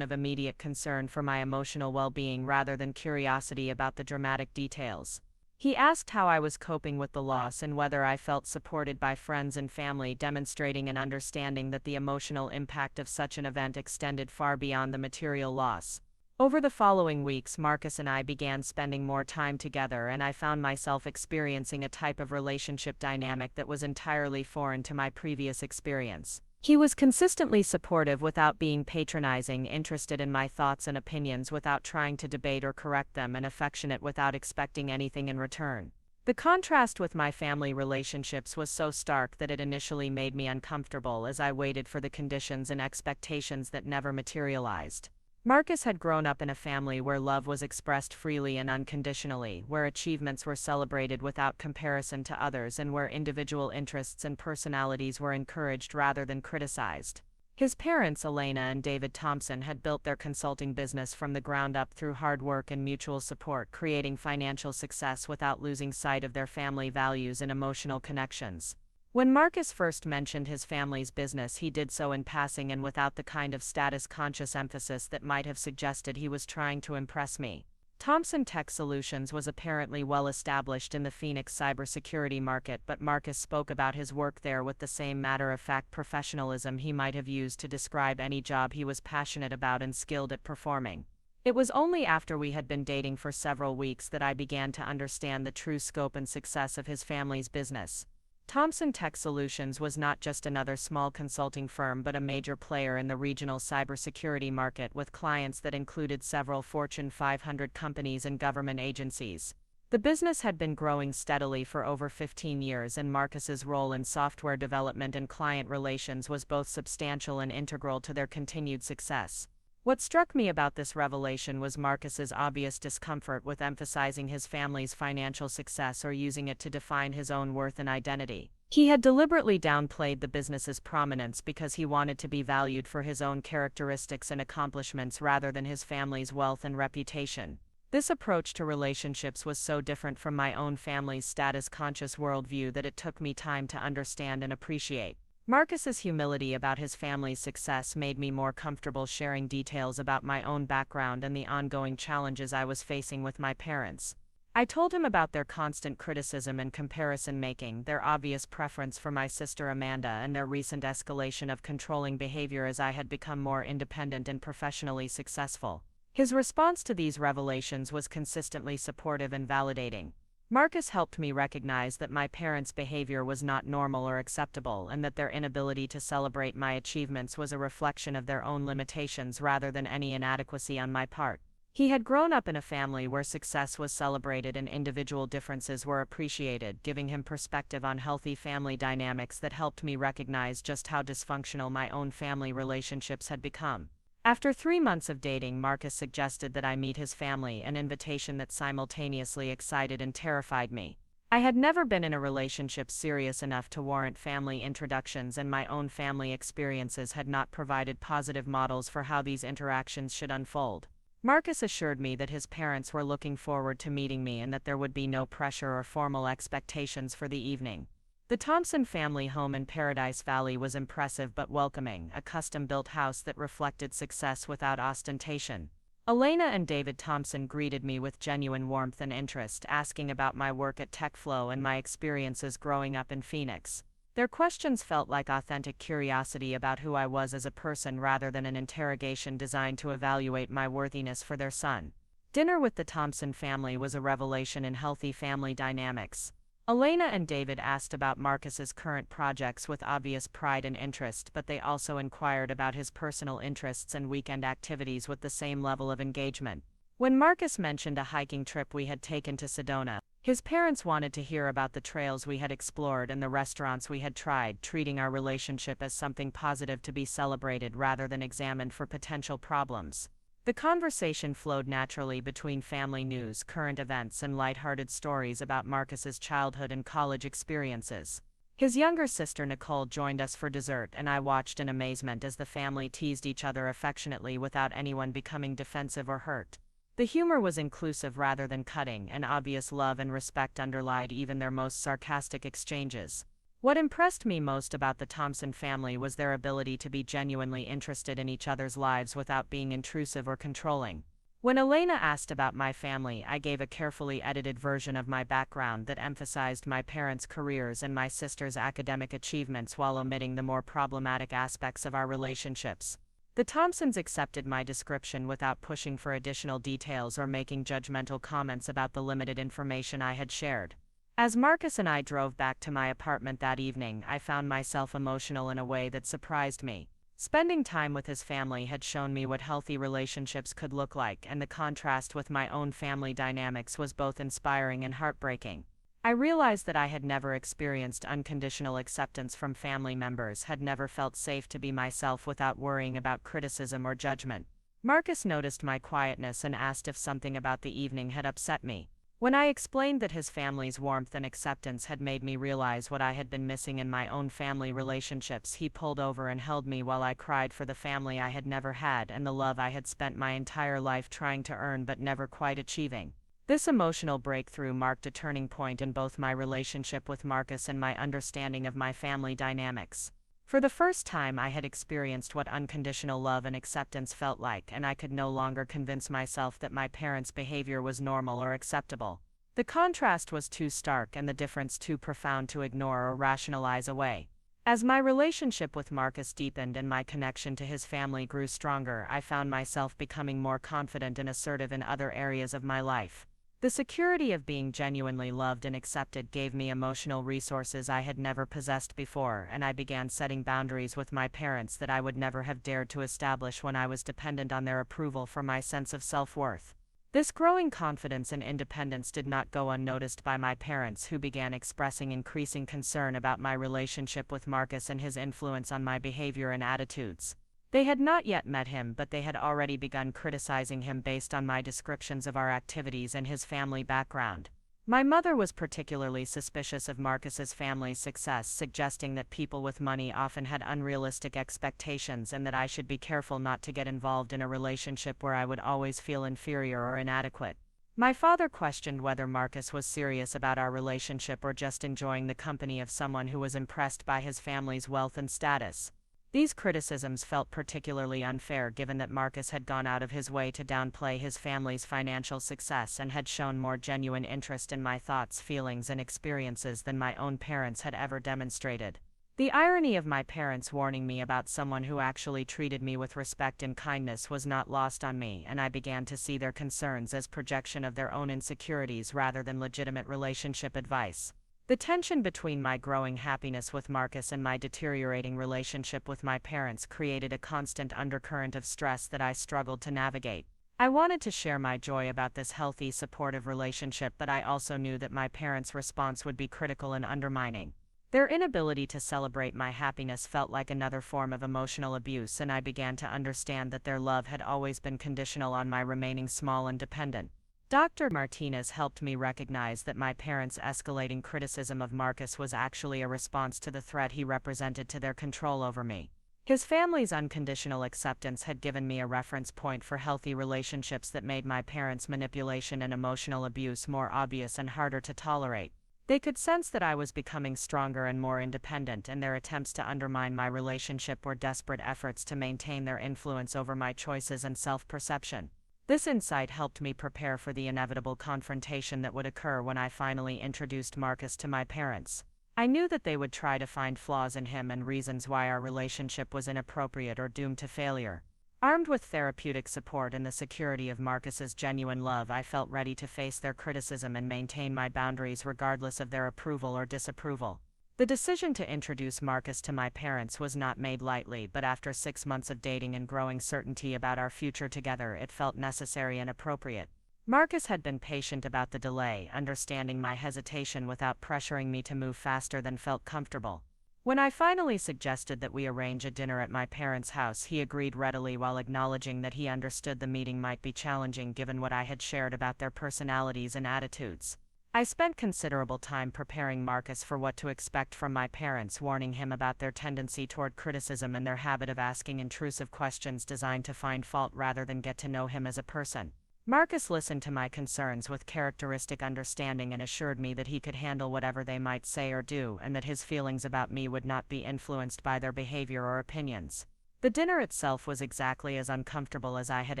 of immediate concern for my emotional well-being rather than curiosity about the dramatic details. He asked how I was coping with the loss and whether I felt supported by friends and family, demonstrating an understanding that the emotional impact of such an event extended far beyond the material loss. Over the following weeks, Marcus and I began spending more time together, and I found myself experiencing a type of relationship dynamic that was entirely foreign to my previous experience. He was consistently supportive without being patronizing, interested in my thoughts and opinions without trying to debate or correct them, and affectionate without expecting anything in return. The contrast with my family relationships was so stark that it initially made me uncomfortable as I waited for the conditions and expectations that never materialized. Marcus had grown up in a family where love was expressed freely and unconditionally, where achievements were celebrated without comparison to others, and where individual interests and personalities were encouraged rather than criticized. His parents, Elena and David Thompson, had built their consulting business from the ground up through hard work and mutual support, creating financial success without losing sight of their family values and emotional connections. When Marcus first mentioned his family's business, he did so in passing and without the kind of status-conscious emphasis that might have suggested he was trying to impress me. Thompson Tech Solutions was apparently well established in the Phoenix cybersecurity market, but Marcus spoke about his work there with the same matter-of-fact professionalism he might have used to describe any job he was passionate about and skilled at performing. It was only after we had been dating for several weeks that I began to understand the true scope and success of his family's business. Thompson Tech Solutions was not just another small consulting firm but a major player in the regional cybersecurity market, with clients that included several Fortune 500 companies and government agencies. The business had been growing steadily for over 15 years, and Marcus's role in software development and client relations was both substantial and integral to their continued success. What struck me about this revelation was Marcus's obvious discomfort with emphasizing his family's financial success or using it to define his own worth and identity. He had deliberately downplayed the business's prominence because he wanted to be valued for his own characteristics and accomplishments rather than his family's wealth and reputation. This approach to relationships was so different from my own family's status-conscious worldview that it took me time to understand and appreciate. Marcus's humility about his family's success made me more comfortable sharing details about my own background and the ongoing challenges I was facing with my parents. I told him about their constant criticism and comparison making, their obvious preference for my sister Amanda, and their recent escalation of controlling behavior as I had become more independent and professionally successful. His response to these revelations was consistently supportive and validating. Marcus helped me recognize that my parents' behavior was not normal or acceptable, and that their inability to celebrate my achievements was a reflection of their own limitations rather than any inadequacy on my part. He had grown up in a family where success was celebrated and individual differences were appreciated, giving him perspective on healthy family dynamics that helped me recognize just how dysfunctional my own family relationships had become. After 3 months of dating, Marcus suggested that I meet his family, an invitation that simultaneously excited and terrified me. I had never been in a relationship serious enough to warrant family introductions, and my own family experiences had not provided positive models for how these interactions should unfold. Marcus assured me that his parents were looking forward to meeting me and that there would be no pressure or formal expectations for the evening. The Thompson family home in Paradise Valley was impressive but welcoming, a custom-built house that reflected success without ostentation. Elena and David Thompson greeted me with genuine warmth and interest, asking about my work at TechFlow and my experiences growing up in Phoenix. Their questions felt like authentic curiosity about who I was as a person rather than an interrogation designed to evaluate my worthiness for their son. Dinner with the Thompson family was a revelation in healthy family dynamics. Elena and David asked about Marcus's current projects with obvious pride and interest, but they also inquired about his personal interests and weekend activities with the same level of engagement. When Marcus mentioned a hiking trip we had taken to Sedona, his parents wanted to hear about the trails we had explored and the restaurants we had tried, treating our relationship as something positive to be celebrated rather than examined for potential problems. The conversation flowed naturally between family news, current events, and lighthearted stories about Marcus's childhood and college experiences. His younger sister Nicole joined us for dessert, and I watched in amazement as the family teased each other affectionately without anyone becoming defensive or hurt. The humor was inclusive rather than cutting, and obvious love and respect underlied even their most sarcastic exchanges. What impressed me most about the Thompson family was their ability to be genuinely interested in each other's lives without being intrusive or controlling. When Elena asked about my family, I gave a carefully edited version of my background that emphasized my parents' careers and my sister's academic achievements while omitting the more problematic aspects of our relationships. The Thompsons accepted my description without pushing for additional details or making judgmental comments about the limited information I had shared. As Marcus and I drove back to my apartment that evening, I found myself emotional in a way that surprised me. Spending time with his family had shown me what healthy relationships could look like, and the contrast with my own family dynamics was both inspiring and heartbreaking. I realized that I had never experienced unconditional acceptance from family members, had never felt safe to be myself without worrying about criticism or judgment. Marcus noticed my quietness and asked if something about the evening had upset me. When I explained that his family's warmth and acceptance had made me realize what I had been missing in my own family relationships, he pulled over and held me while I cried for the family I had never had and the love I had spent my entire life trying to earn but never quite achieving. This emotional breakthrough marked a turning point in both my relationship with Marcus and my understanding of my family dynamics. For the first time, I had experienced what unconditional love and acceptance felt like, and I could no longer convince myself that my parents' behavior was normal or acceptable. The contrast was too stark and the difference too profound to ignore or rationalize away. As my relationship with Marcus deepened and my connection to his family grew stronger, I found myself becoming more confident and assertive in other areas of my life. The security of being genuinely loved and accepted gave me emotional resources I had never possessed before, and I began setting boundaries with my parents that I would never have dared to establish when I was dependent on their approval for my sense of self-worth. This growing confidence and independence did not go unnoticed by my parents, who began expressing increasing concern about my relationship with Marcus and his influence on my behavior and attitudes. They had not yet met him, but they had already begun criticizing him based on my descriptions of our activities and his family background. My mother was particularly suspicious of Marcus's family's success, suggesting that people with money often had unrealistic expectations and that I should be careful not to get involved in a relationship where I would always feel inferior or inadequate. My father questioned whether Marcus was serious about our relationship or just enjoying the company of someone who was impressed by his family's wealth and status. These criticisms felt particularly unfair given that Marcus had gone out of his way to downplay his family's financial success and had shown more genuine interest in my thoughts, feelings, and experiences than my own parents had ever demonstrated. The irony of my parents warning me about someone who actually treated me with respect and kindness was not lost on me, and I began to see their concerns as projection of their own insecurities rather than legitimate relationship advice. The tension between my growing happiness with Marcus and my deteriorating relationship with my parents created a constant undercurrent of stress that I struggled to navigate. I wanted to share my joy about this healthy, supportive relationship, but I also knew that my parents' response would be critical and undermining. Their inability to celebrate my happiness felt like another form of emotional abuse, and I began to understand that their love had always been conditional on my remaining small and dependent. Dr. Martinez helped me recognize that my parents' escalating criticism of Marcus was actually a response to the threat he represented to their control over me. His family's unconditional acceptance had given me a reference point for healthy relationships that made my parents' manipulation and emotional abuse more obvious and harder to tolerate. They could sense that I was becoming stronger and more independent, and their attempts to undermine my relationship were desperate efforts to maintain their influence over my choices and self-perception. This insight helped me prepare for the inevitable confrontation that would occur when I finally introduced Marcus to my parents. I knew that they would try to find flaws in him and reasons why our relationship was inappropriate or doomed to failure. Armed with therapeutic support and the security of Marcus's genuine love, I felt ready to face their criticism and maintain my boundaries regardless of their approval or disapproval. The decision to introduce Marcus to my parents was not made lightly, but after 6 months of dating and growing certainty about our future together, it felt necessary and appropriate. Marcus had been patient about the delay, understanding my hesitation without pressuring me to move faster than felt comfortable. When I finally suggested that we arrange a dinner at my parents' house, he agreed readily while acknowledging that he understood the meeting might be challenging given what I had shared about their personalities and attitudes. I spent considerable time preparing Marcus for what to expect from my parents, warning him about their tendency toward criticism and their habit of asking intrusive questions designed to find fault rather than get to know him as a person. Marcus listened to my concerns with characteristic understanding and assured me that he could handle whatever they might say or do, and that his feelings about me would not be influenced by their behavior or opinions. The dinner itself was exactly as uncomfortable as I had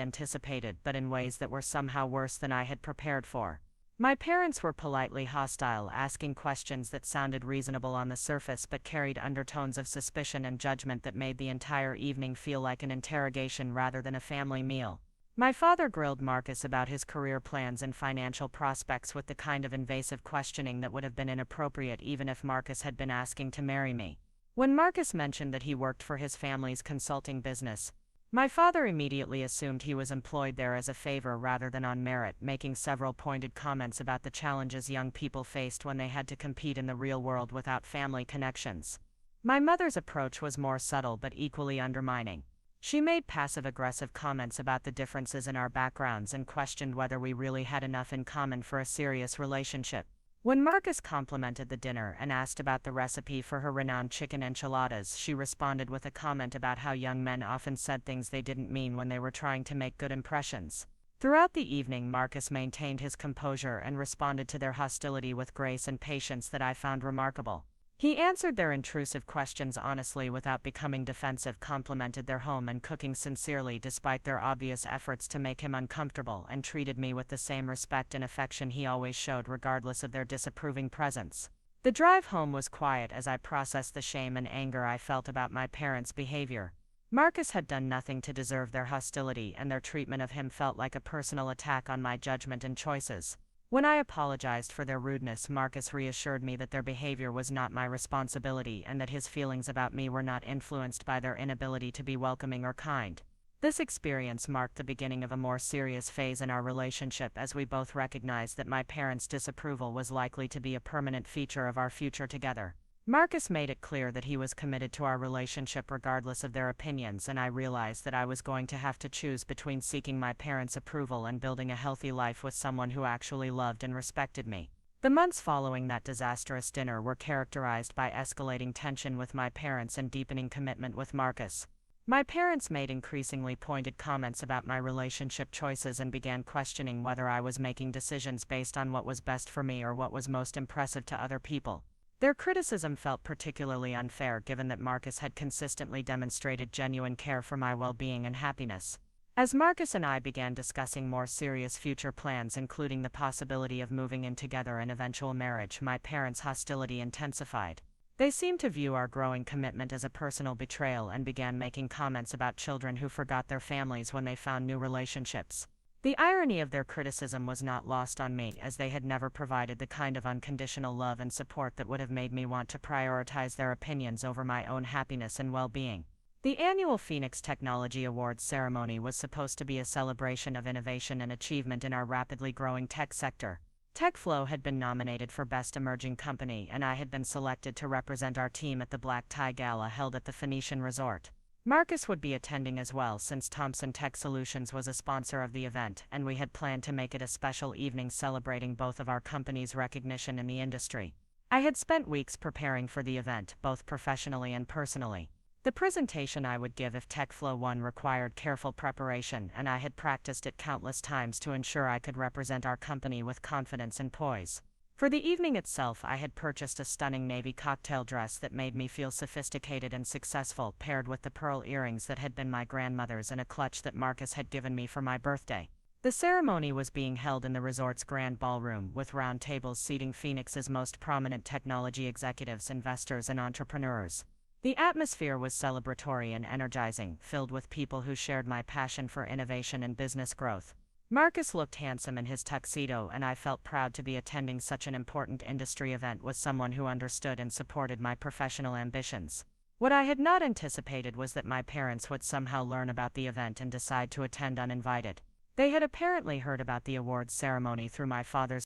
anticipated, but in ways that were somehow worse than I had prepared for. My parents were politely hostile, asking questions that sounded reasonable on the surface but carried undertones of suspicion and judgment that made the entire evening feel like an interrogation rather than a family meal. My father grilled Marcus about his career plans and financial prospects with the kind of invasive questioning that would have been inappropriate even if Marcus had been asking to marry me. When Marcus mentioned that he worked for his family's consulting business, my father immediately assumed he was employed there as a favor rather than on merit, making several pointed comments about the challenges young people faced when they had to compete in the real world without family connections. My mother's approach was more subtle but equally undermining. She made passive-aggressive comments about the differences in our backgrounds and questioned whether we really had enough in common for a serious relationship. When Marcus complimented the dinner and asked about the recipe for her renowned chicken enchiladas, she responded with a comment about how young men often said things they didn't mean when they were trying to make good impressions. Throughout the evening, Marcus maintained his composure and responded to their hostility with grace and patience that I found remarkable. He answered their intrusive questions honestly without becoming defensive, complimented their home and cooking sincerely despite their obvious efforts to make him uncomfortable, and treated me with the same respect and affection he always showed regardless of their disapproving presence. The drive home was quiet as I processed the shame and anger I felt about my parents' behavior. Marcus had done nothing to deserve their hostility, and their treatment of him felt like a personal attack on my judgment and choices. When I apologized for their rudeness, Marcus reassured me that their behavior was not my responsibility and that his feelings about me were not influenced by their inability to be welcoming or kind. This experience marked the beginning of a more serious phase in our relationship, as we both recognized that my parents' disapproval was likely to be a permanent feature of our future together. Marcus made it clear that he was committed to our relationship regardless of their opinions, and I realized that I was going to have to choose between seeking my parents' approval and building a healthy life with someone who actually loved and respected me. The months following that disastrous dinner were characterized by escalating tension with my parents and deepening commitment with Marcus. My parents made increasingly pointed comments about my relationship choices and began questioning whether I was making decisions based on what was best for me or what was most impressive to other people.
Their criticism felt particularly unfair given that Marcus had consistently demonstrated genuine care for my well-being and happiness. As Marcus and I began discussing more serious future plans, including the possibility of moving in together and eventual marriage, my parents' hostility intensified. They seemed to view our growing commitment as a personal betrayal and began making comments about children who forgot their families when they found new relationships. The irony of their criticism was not lost on me, as they had never provided the kind of unconditional love and support that would have made me want to prioritize their opinions over my own happiness and well-being. The annual Phoenix Technology Awards ceremony was supposed to be a celebration of innovation and achievement in our rapidly growing tech sector. TechFlow had been nominated for Best Emerging Company, and I had been selected to represent our team at the Black Tie Gala held at the Phoenician Resort. Marcus would be attending as well, since Thompson Tech Solutions was a sponsor of the event, and we had planned to make it a special evening celebrating both of our companies' recognition in the industry. I had spent weeks preparing for the event, both professionally and personally. The presentation I would give if TechFlow won required careful preparation, and I had practiced it countless times to ensure I could represent our company with confidence and poise. For the evening itself, I had purchased a stunning navy cocktail dress that made me feel sophisticated and successful, paired with the pearl earrings that had been my grandmother's and a clutch that Marcus had given me for my birthday. The ceremony was being held in the resort's grand ballroom, with round tables seating Phoenix's most prominent technology executives, investors, and entrepreneurs. The atmosphere was celebratory and energizing, filled with people who shared my passion for innovation and business growth. Marcus looked handsome in his tuxedo, and I felt proud to be attending such an important industry event with someone who understood and supported my professional ambitions. What I had not anticipated was that my parents would somehow learn about the event and decide to attend uninvited. They had apparently heard about the awards ceremony through my father's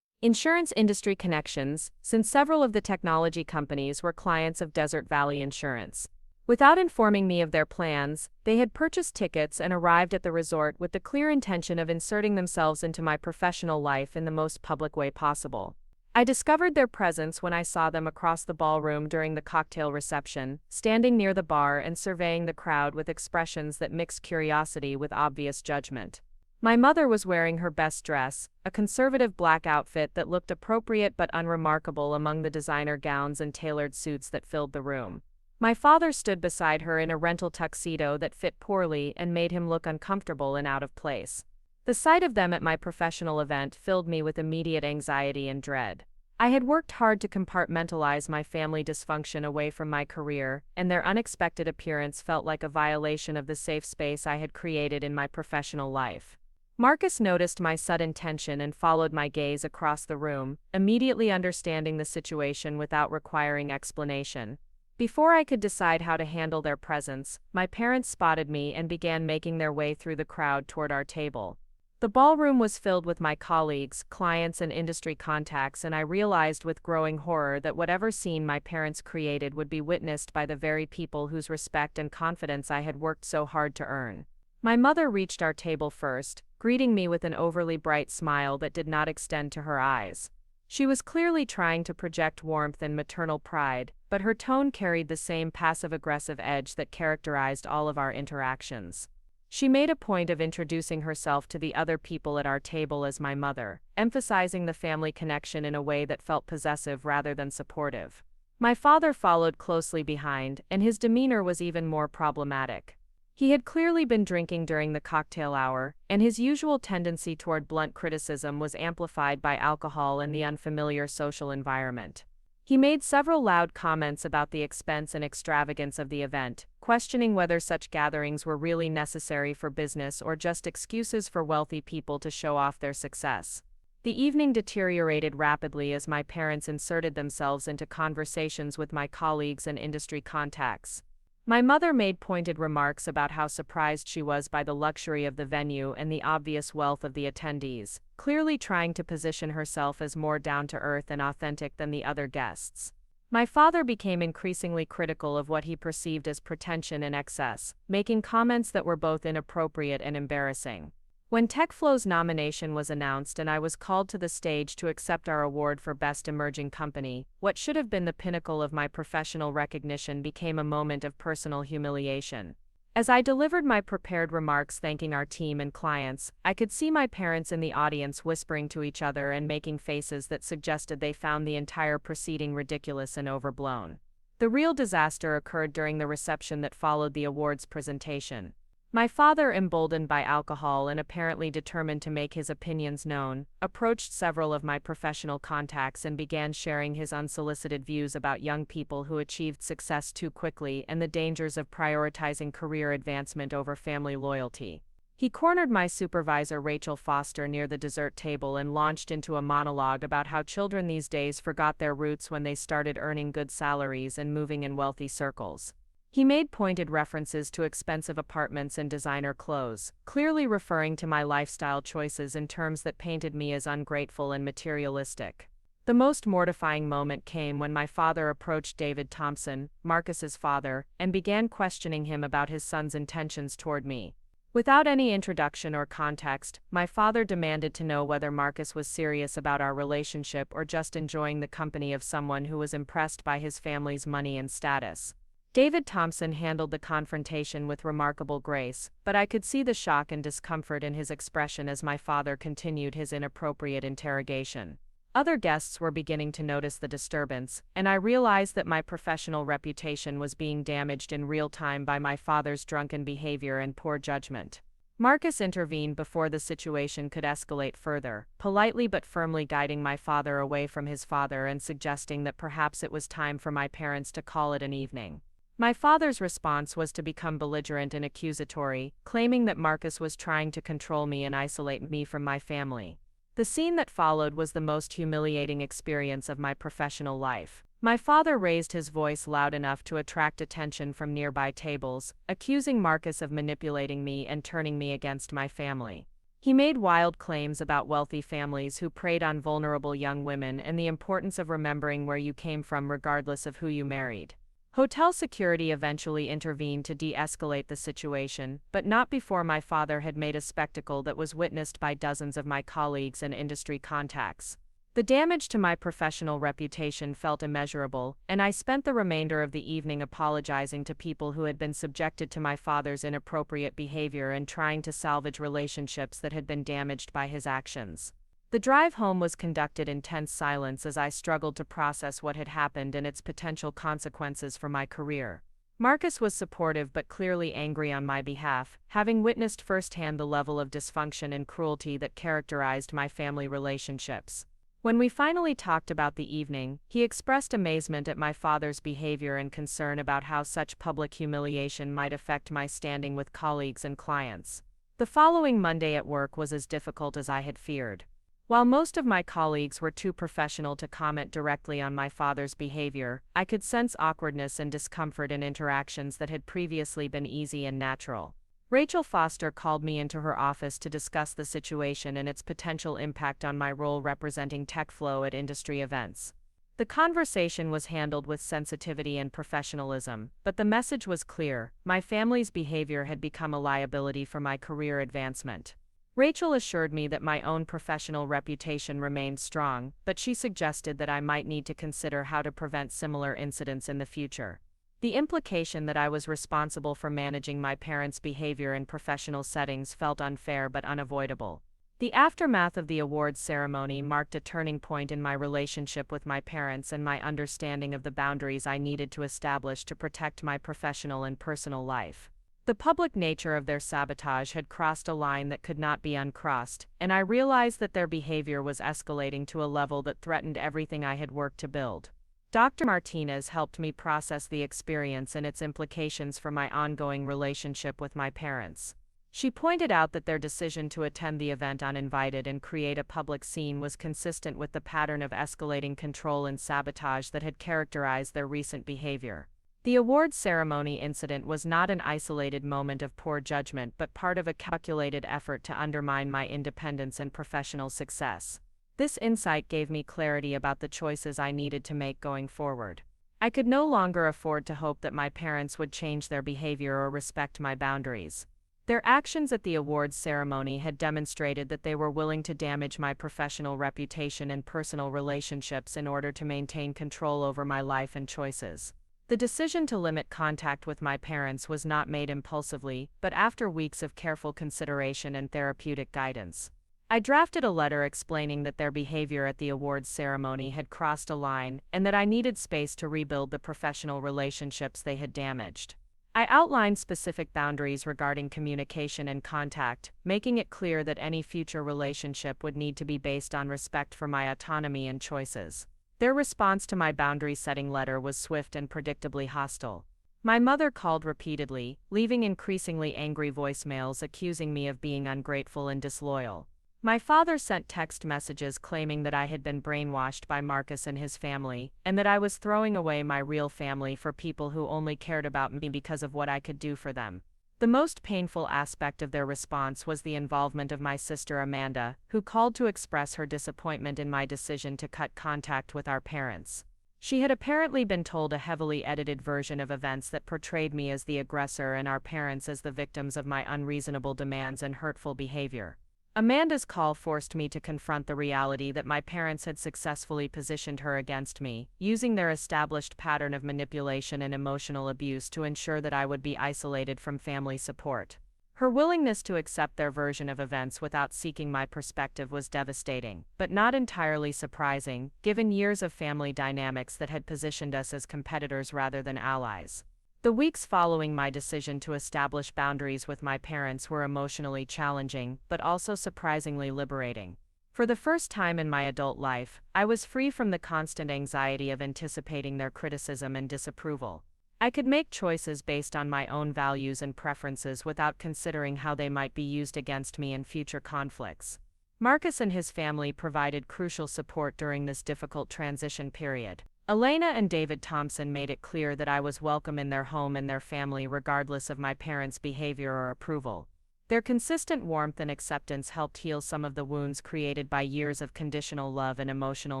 Insurance industry connections, since several of the technology companies were clients of Desert Valley Insurance. Without informing me of their plans, they had purchased tickets and arrived at the resort with the clear intention of inserting themselves into my professional life in the most public way possible. I discovered their presence when I saw them across the ballroom during the cocktail reception, standing near the bar and surveying the crowd with expressions that mixed curiosity with obvious judgment. My mother was wearing her best dress, a conservative black outfit that looked appropriate but unremarkable among the designer gowns and tailored suits that filled the room. My father stood beside her in a rental tuxedo that fit poorly and made him look uncomfortable and out of place. The sight of them at my professional event filled me with immediate anxiety and dread. I had worked hard to compartmentalize my family dysfunction away from my career, and their unexpected appearance felt like a violation of the safe space I had created in my professional life. Marcus noticed my sudden tension and followed my gaze across the room, immediately understanding the situation without requiring explanation. Before I could decide how to handle their presence, my parents spotted me and began making their way through the crowd toward our table. The ballroom was filled with my colleagues, clients, and industry contacts, and I realized with growing horror that whatever scene my parents created would be witnessed by the very people whose respect and confidence I had worked so hard to earn. My mother reached our table first, greeting me with an overly bright smile that did not extend to her eyes. She was clearly trying to project warmth and maternal pride, but her tone carried the same passive-aggressive edge that characterized all of our interactions. She made a point of introducing herself to the other people at our table as my mother, emphasizing the family connection in a way that felt possessive rather than supportive. My father followed closely behind, and his demeanor was even more problematic. He had clearly been drinking during the cocktail hour, and his usual tendency toward blunt criticism was amplified by alcohol and the unfamiliar social environment. He made several loud comments about the expense and extravagance of the event, questioning whether such gatherings were really necessary for business or just excuses for wealthy people to show off their success. The evening deteriorated rapidly as my parents inserted themselves into conversations with my colleagues and industry contacts. My mother made pointed remarks about how surprised she was by the luxury of the venue and the obvious wealth of the attendees, clearly trying to position herself as more down-to-earth and authentic than the other guests. My father became increasingly critical of what he perceived as pretension and excess, making comments that were both inappropriate and embarrassing. When TechFlow's nomination was announced and I was called to the stage to accept our award for Best Emerging Company, what should have been the pinnacle of my professional recognition became a moment of personal humiliation. As I delivered my prepared remarks thanking our team and clients, I could see my parents in the audience whispering to each other and making faces that suggested they found the entire proceeding ridiculous and overblown. The real disaster occurred during the reception that followed the awards presentation. My father, emboldened by alcohol and apparently determined to make his opinions known, approached several of my professional contacts and began sharing his unsolicited views about young people who achieved success too quickly and the dangers of prioritizing career advancement over family loyalty. He cornered my supervisor, Rachel Foster, near the dessert table and launched into a monologue about how children these days forgot their roots when they started earning good salaries and moving in wealthy circles. He made pointed references to expensive apartments and designer clothes, clearly referring to my lifestyle choices in terms that painted me as ungrateful and materialistic. The most mortifying moment came when my father approached David Thompson, Marcus's father, and began questioning him about his son's intentions toward me. Without any introduction or context, my father demanded to know whether Marcus was serious about our relationship or just enjoying the company of someone who was impressed by his family's money and status. David Thompson handled the confrontation with remarkable grace, but I could see the shock and discomfort in his expression as my father continued his inappropriate interrogation. Other guests were beginning to notice the disturbance, and I realized that my professional reputation was being damaged in real time by my father's drunken behavior and poor judgment. Marcus intervened before the situation could escalate further, politely but firmly guiding my father away from his father and suggesting that perhaps it was time for my parents to call it an evening. My father's response was to become belligerent and accusatory, claiming that Marcus was trying to control me and isolate me from my family. The scene that followed was the most humiliating experience of my professional life. My father raised his voice loud enough to attract attention from nearby tables, accusing Marcus of manipulating me and turning me against my family. He made wild claims about wealthy families who preyed on vulnerable young women and the importance of remembering where you came from regardless of who you married. Hotel security eventually intervened to de-escalate the situation, but not before my father had made a spectacle that was witnessed by dozens of my colleagues and industry contacts. The damage to my professional reputation felt immeasurable, and I spent the remainder of the evening apologizing to people who had been subjected to my father's inappropriate behavior and trying to salvage relationships that had been damaged by his actions. The drive home was conducted in tense silence as I struggled to process what had happened and its potential consequences for my career. Marcus was supportive but clearly angry on my behalf, having witnessed firsthand the level of dysfunction and cruelty that characterized my family relationships. When we finally talked about the evening, he expressed amazement at my father's behavior and concern about how such public humiliation might affect my standing with colleagues and clients. The following Monday at work was as difficult as I had feared. While most of my colleagues were too professional to comment directly on my father's behavior, I could sense awkwardness and discomfort in interactions that had previously been easy and natural. Rachel Foster called me into her office to discuss the situation and its potential impact on my role representing TechFlow at industry events. The conversation was handled with sensitivity and professionalism, but the message was clear: my family's behavior had become a liability for my career advancement. Rachel assured me that my own professional reputation remained strong, but she suggested that I might need to consider how to prevent similar incidents in the future. The implication that I was responsible for managing my parents' behavior in professional settings felt unfair but unavoidable. The aftermath of the awards ceremony marked a turning point in my relationship with my parents and my understanding of the boundaries I needed to establish to protect my professional and personal life. The public nature of their sabotage had crossed a line that could not be uncrossed, and I realized that their behavior was escalating to a level that threatened everything I had worked to build. Dr. Martinez helped me process the experience and its implications for my ongoing relationship with my parents. She pointed out that their decision to attend the event uninvited and create a public scene was consistent with the pattern of escalating control and sabotage that had characterized their recent behavior. The awards ceremony incident was not an isolated moment of poor judgment but part of a calculated effort to undermine my independence and professional success. This insight gave me clarity about the choices I needed to make going forward. I could no longer afford to hope that my parents would change their behavior or respect my boundaries. Their actions at the awards ceremony had demonstrated that they were willing to damage my professional reputation and personal relationships in order to maintain control over my life and choices. The decision to limit contact with my parents was not made impulsively, but after weeks of careful consideration and therapeutic guidance. I drafted a letter explaining that their behavior at the awards ceremony had crossed a line and that I needed space to rebuild the professional relationships they had damaged. I outlined specific boundaries regarding communication and contact, making it clear that any future relationship would need to be based on respect for my autonomy and choices. Their response to my boundary-setting letter was swift and predictably hostile. My mother called repeatedly, leaving increasingly angry voicemails accusing me of being ungrateful and disloyal. My father sent text messages claiming that I had been brainwashed by Marcus and his family, and that I was throwing away my real family for people who only cared about me because of what I could do for them. The most painful aspect of their response was the involvement of my sister Amanda, who called to express her disappointment in my decision to cut contact with our parents. She had apparently been told a heavily edited version of events that portrayed me as the aggressor and our parents as the victims of my unreasonable demands and hurtful behavior. Amanda's call forced me to confront the reality that my parents had successfully positioned her against me, using their established pattern of manipulation and emotional abuse to ensure that I would be isolated from family support. Her willingness to accept their version of events without seeking my perspective was devastating, but not entirely surprising, given years of family dynamics that had positioned us as competitors rather than allies. The weeks following my decision to establish boundaries with my parents were emotionally challenging, but also surprisingly liberating. For the first time in my adult life, I was free from the constant anxiety of anticipating their criticism and disapproval. I could make choices based on my own values and preferences without considering how they might be used against me in future conflicts. Marcus and his family provided crucial support during this difficult transition period. Elena and David Thompson made it clear that I was welcome in their home and their family regardless of my parents' behavior or approval. Their consistent warmth and acceptance helped heal some of the wounds created by years of conditional love and emotional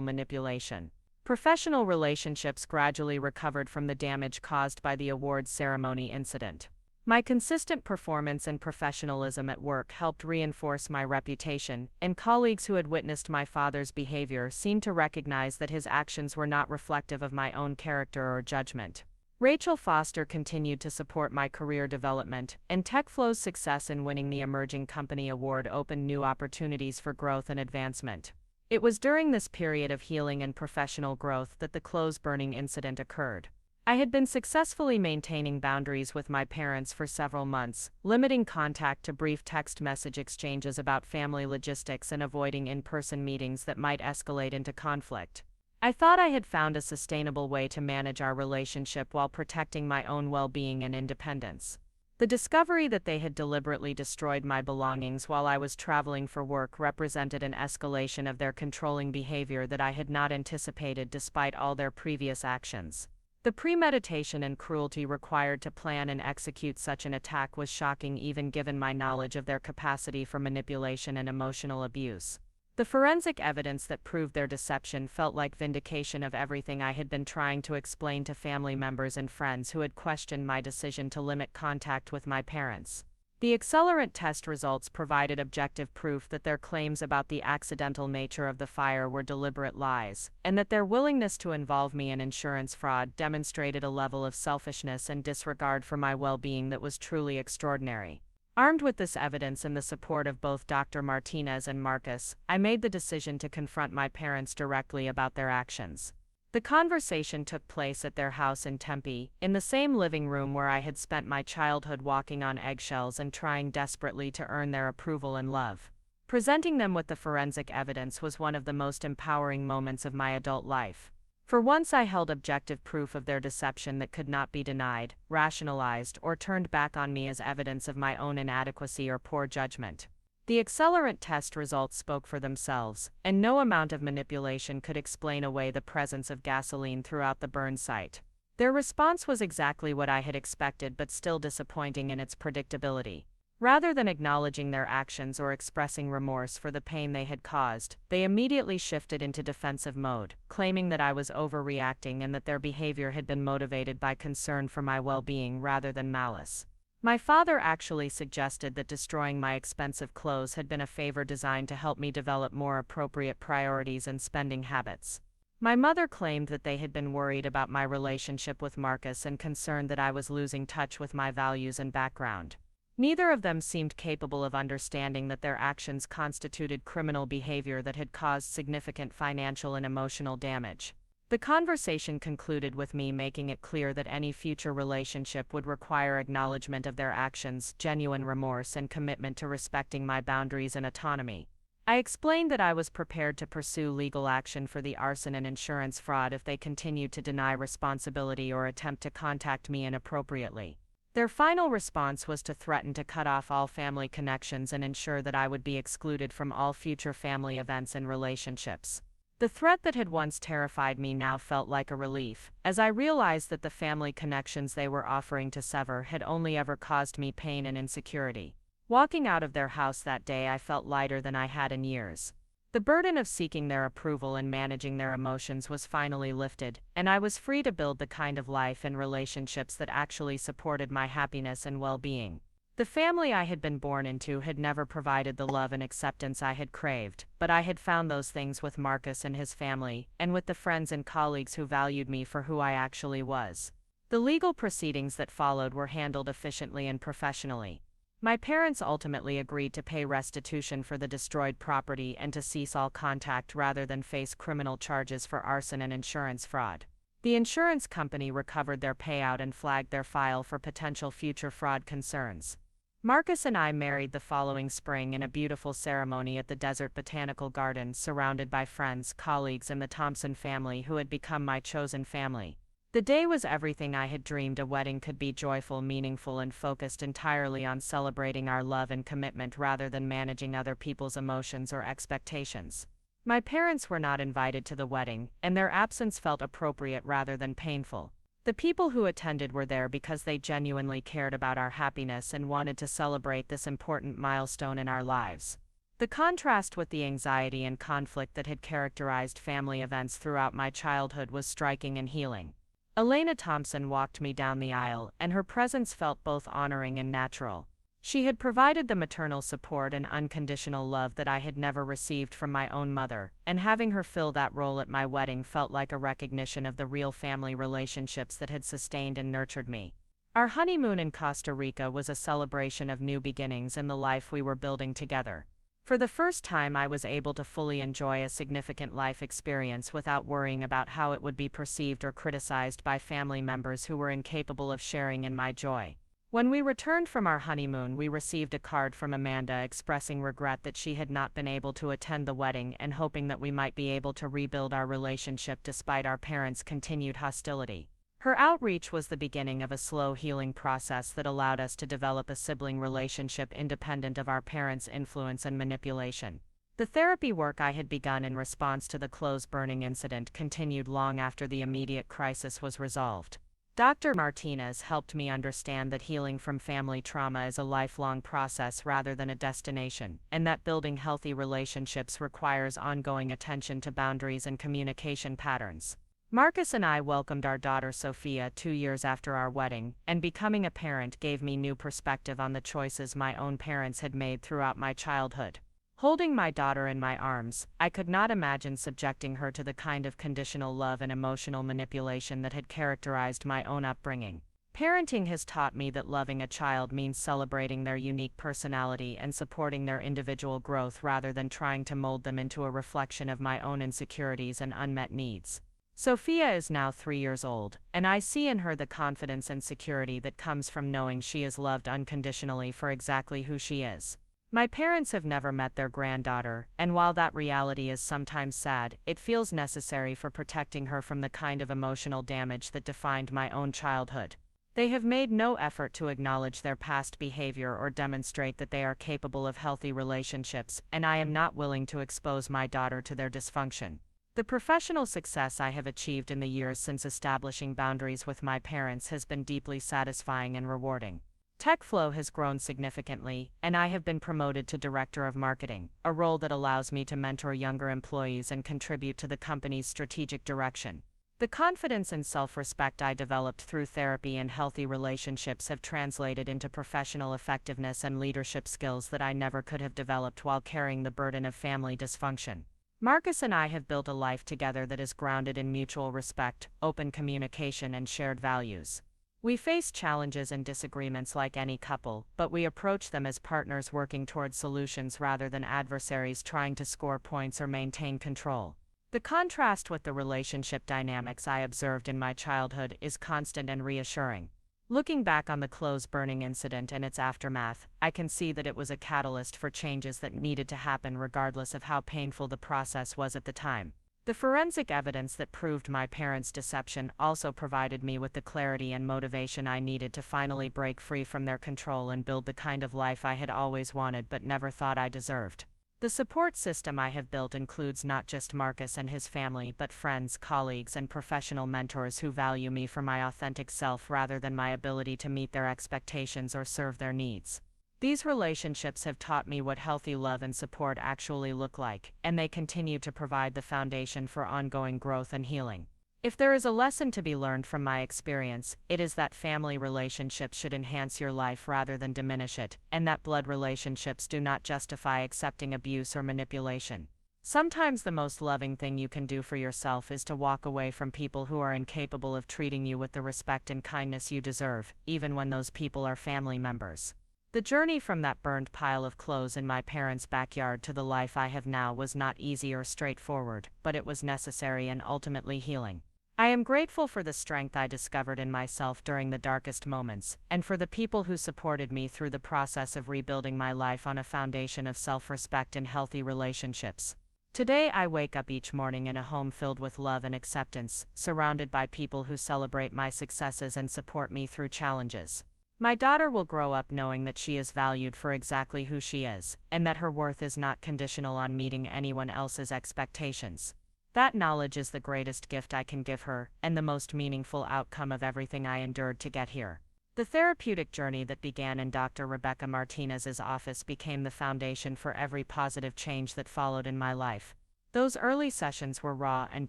manipulation. Professional relationships gradually recovered from the damage caused by the awards ceremony incident. My consistent performance and professionalism at work helped reinforce my reputation, and colleagues who had witnessed my father's behavior seemed to recognize that his actions were not reflective of my own character or judgment. Rachel Foster continued to support my career development, and TechFlow's success in winning the Emerging Company Award opened new opportunities for growth and advancement. It was during this period of healing and professional growth that the clothes burning incident occurred. I had been successfully maintaining boundaries with my parents for several months, limiting contact to brief text message exchanges about family logistics and avoiding in-person meetings that might escalate into conflict. I thought I had found a sustainable way to manage our relationship while protecting my own well-being and independence. The discovery that they had deliberately destroyed my belongings while I was traveling for work represented an escalation of their controlling behavior that I had not anticipated despite all their previous actions. The premeditation and cruelty required to plan and execute such an attack was shocking even given my knowledge of their capacity for manipulation and emotional abuse. The forensic evidence that proved their deception felt like vindication of everything I had been trying to explain to family members and friends who had questioned my decision to limit contact with my parents. The Accelerant test results provided objective proof that their claims about the accidental nature of the fire were deliberate lies, and that their willingness to involve me in insurance fraud demonstrated a level of selfishness and disregard for my well-being that was truly extraordinary. Armed with this evidence and the support of both Dr. Martinez and Marcus, I made the decision to confront my parents directly about their actions. The conversation took place at their house in Tempe, in the same living room where I had spent my childhood walking on eggshells and trying desperately to earn their approval and love. Presenting them with the forensic evidence was one of the most empowering moments of my adult life. For once I held objective proof of their deception that could not be denied, rationalized, or turned back on me as evidence of my own inadequacy or poor judgment. The Accelerant test results spoke for themselves, and no amount of manipulation could explain away the presence of gasoline throughout the burn site. Their response was exactly what I had expected but still disappointing in its predictability. Rather than acknowledging their actions or expressing remorse for the pain they had caused, they immediately shifted into defensive mode, claiming that I was overreacting and that their behavior had been motivated by concern for my well-being rather than malice. My father actually suggested that destroying my expensive clothes had been a favor designed to help me develop more appropriate priorities and spending habits.
My mother claimed that they had been worried about my relationship with Marcus and concerned that I was losing touch with my values and background. Neither of them seemed capable of understanding that their actions constituted criminal behavior that had caused significant financial and emotional damage. The conversation concluded with me making it clear that any future relationship would require acknowledgement of their actions, genuine remorse, and commitment to respecting my boundaries and autonomy. I explained that I was prepared to pursue legal action for the arson and insurance fraud if they continued to deny responsibility or attempt to contact me inappropriately. Their final response was to threaten to cut off all family connections and ensure that I would be excluded from all future family events and relationships. The threat that had once terrified me now felt like a relief, as I realized that the family connections they were offering to sever had only ever caused me pain and insecurity. Walking out of their house that day, I felt lighter than I had in years. The burden of seeking their approval and managing their emotions was finally lifted, and I was free to build the kind of life and relationships that actually supported my happiness and well-being. The family I had been born into had never provided the love and acceptance I had craved, but I had found those things with Marcus and his family, and with the friends and colleagues who valued me for who I actually was. The legal proceedings that followed were handled efficiently and professionally. My parents ultimately agreed to pay restitution for the destroyed property and to cease all contact rather than face criminal charges for arson and insurance fraud. The insurance company recovered their payout and flagged their file for potential future fraud concerns. Marcus and I married the following spring in a beautiful ceremony at the Desert Botanical Garden, surrounded by friends, colleagues, and the Thompson family who had become my chosen family. The day was everything I had dreamed a wedding could be: joyful, meaningful, and focused entirely on celebrating our love and commitment rather than managing other people's emotions or expectations. My parents were not invited to the wedding, and their absence felt appropriate rather than painful. The people who attended were there because they genuinely cared about our happiness and wanted to celebrate this important milestone in our lives. The contrast with the anxiety and conflict that had characterized family events throughout my childhood was striking and healing. Elena Thompson walked me down the aisle, and her presence felt both honoring and natural. She had provided the maternal support and unconditional love that I had never received from my own mother, and having her fill that role at my wedding felt like a recognition of the real family relationships that had sustained and nurtured me. Our honeymoon in Costa Rica was a celebration of new beginnings in the life we were building together. For the first time, I was able to fully enjoy a significant life experience without worrying about how it would be perceived or criticized by family members who were incapable of sharing in my joy. When we returned from our honeymoon, we received a card from Amanda expressing regret that she had not been able to attend the wedding and hoping that we might be able to rebuild our relationship despite our parents' continued hostility. Her outreach was the beginning of a slow healing process that allowed us to develop a sibling relationship independent of our parents' influence and manipulation. The therapy work I had begun in response to the clothes burning incident continued long after the immediate crisis was resolved. Dr. Martinez helped me understand that healing from family trauma is a lifelong process rather than a destination, and that building healthy relationships requires ongoing attention to boundaries and communication patterns. Marcus and I welcomed our daughter Sophia 2 years after our wedding, and becoming a parent gave me new perspective on the choices my own parents had made throughout my childhood. Holding my daughter in my arms, I could not imagine subjecting her to the kind of conditional love and emotional manipulation that had characterized my own upbringing. Parenting has taught me that loving a child means celebrating their unique personality and supporting their individual growth rather than trying to mold them into a reflection of my own insecurities and unmet needs. Sophia is now 3 years old, and I see in her the confidence and security that comes from knowing she is loved unconditionally for exactly who she is. My parents have never met their granddaughter, and while that reality is sometimes sad, it feels necessary for protecting her from the kind of emotional damage that defined my own childhood. They have made no effort to acknowledge their past behavior or demonstrate that they are capable of healthy relationships, and I am not willing to expose my daughter to their dysfunction. The professional success I have achieved in the years since establishing boundaries with my parents has been deeply satisfying and rewarding. TechFlow has grown significantly, and I have been promoted to Director of Marketing, a role that allows me to mentor younger employees and contribute to the company's strategic direction. The confidence and self-respect I developed through therapy and healthy relationships have translated into professional effectiveness and leadership skills that I never could have developed while carrying the burden of family dysfunction. Marcus and I have built a life together that is grounded in mutual respect, open communication, and shared values. We face challenges and disagreements like any couple, but we approach them as partners working towards solutions rather than adversaries trying to score points or maintain control. The contrast with the relationship dynamics I observed in my childhood is constant and reassuring. Looking back on the clothes burning incident and its aftermath, I can see that it was a catalyst for changes that needed to happen regardless of how painful the process was at the time. The forensic evidence that proved my parents' deception also provided me with the clarity and motivation I needed to finally break free from their control and build the kind of life I had always wanted but never thought I deserved. The support system I have built includes not just Marcus and his family but friends, colleagues, and professional mentors who value me for my authentic self rather than my ability to meet their expectations or serve their needs. These relationships have taught me what healthy love and support actually look like, and they continue to provide the foundation for ongoing growth and healing. If there is a lesson to be learned from my experience, it is that family relationships should enhance your life rather than diminish it, and that blood relationships do not justify accepting abuse or manipulation. Sometimes the most loving thing you can do for yourself is to walk away from people who are incapable of treating you with the respect and kindness you deserve, even when those people are family members. The journey from that burned pile of clothes in my parents' backyard to the life I have now was not easy or straightforward, but it was necessary and ultimately healing. I am grateful for the strength I discovered in myself during the darkest moments, and for the people who supported me through the process of rebuilding my life on a foundation of self-respect and healthy relationships. Today I wake up each morning in a home filled with love and acceptance, surrounded by people who celebrate my successes and support me through challenges. My daughter will grow up knowing that she is valued for exactly who she is, and that her worth is not conditional on meeting anyone else's expectations. That knowledge is the greatest gift I can give her, and the most meaningful outcome of everything I endured to get here. The therapeutic journey that began in Dr. Rebecca Martinez's office became the foundation for every positive change that followed in my life. Those early sessions were raw and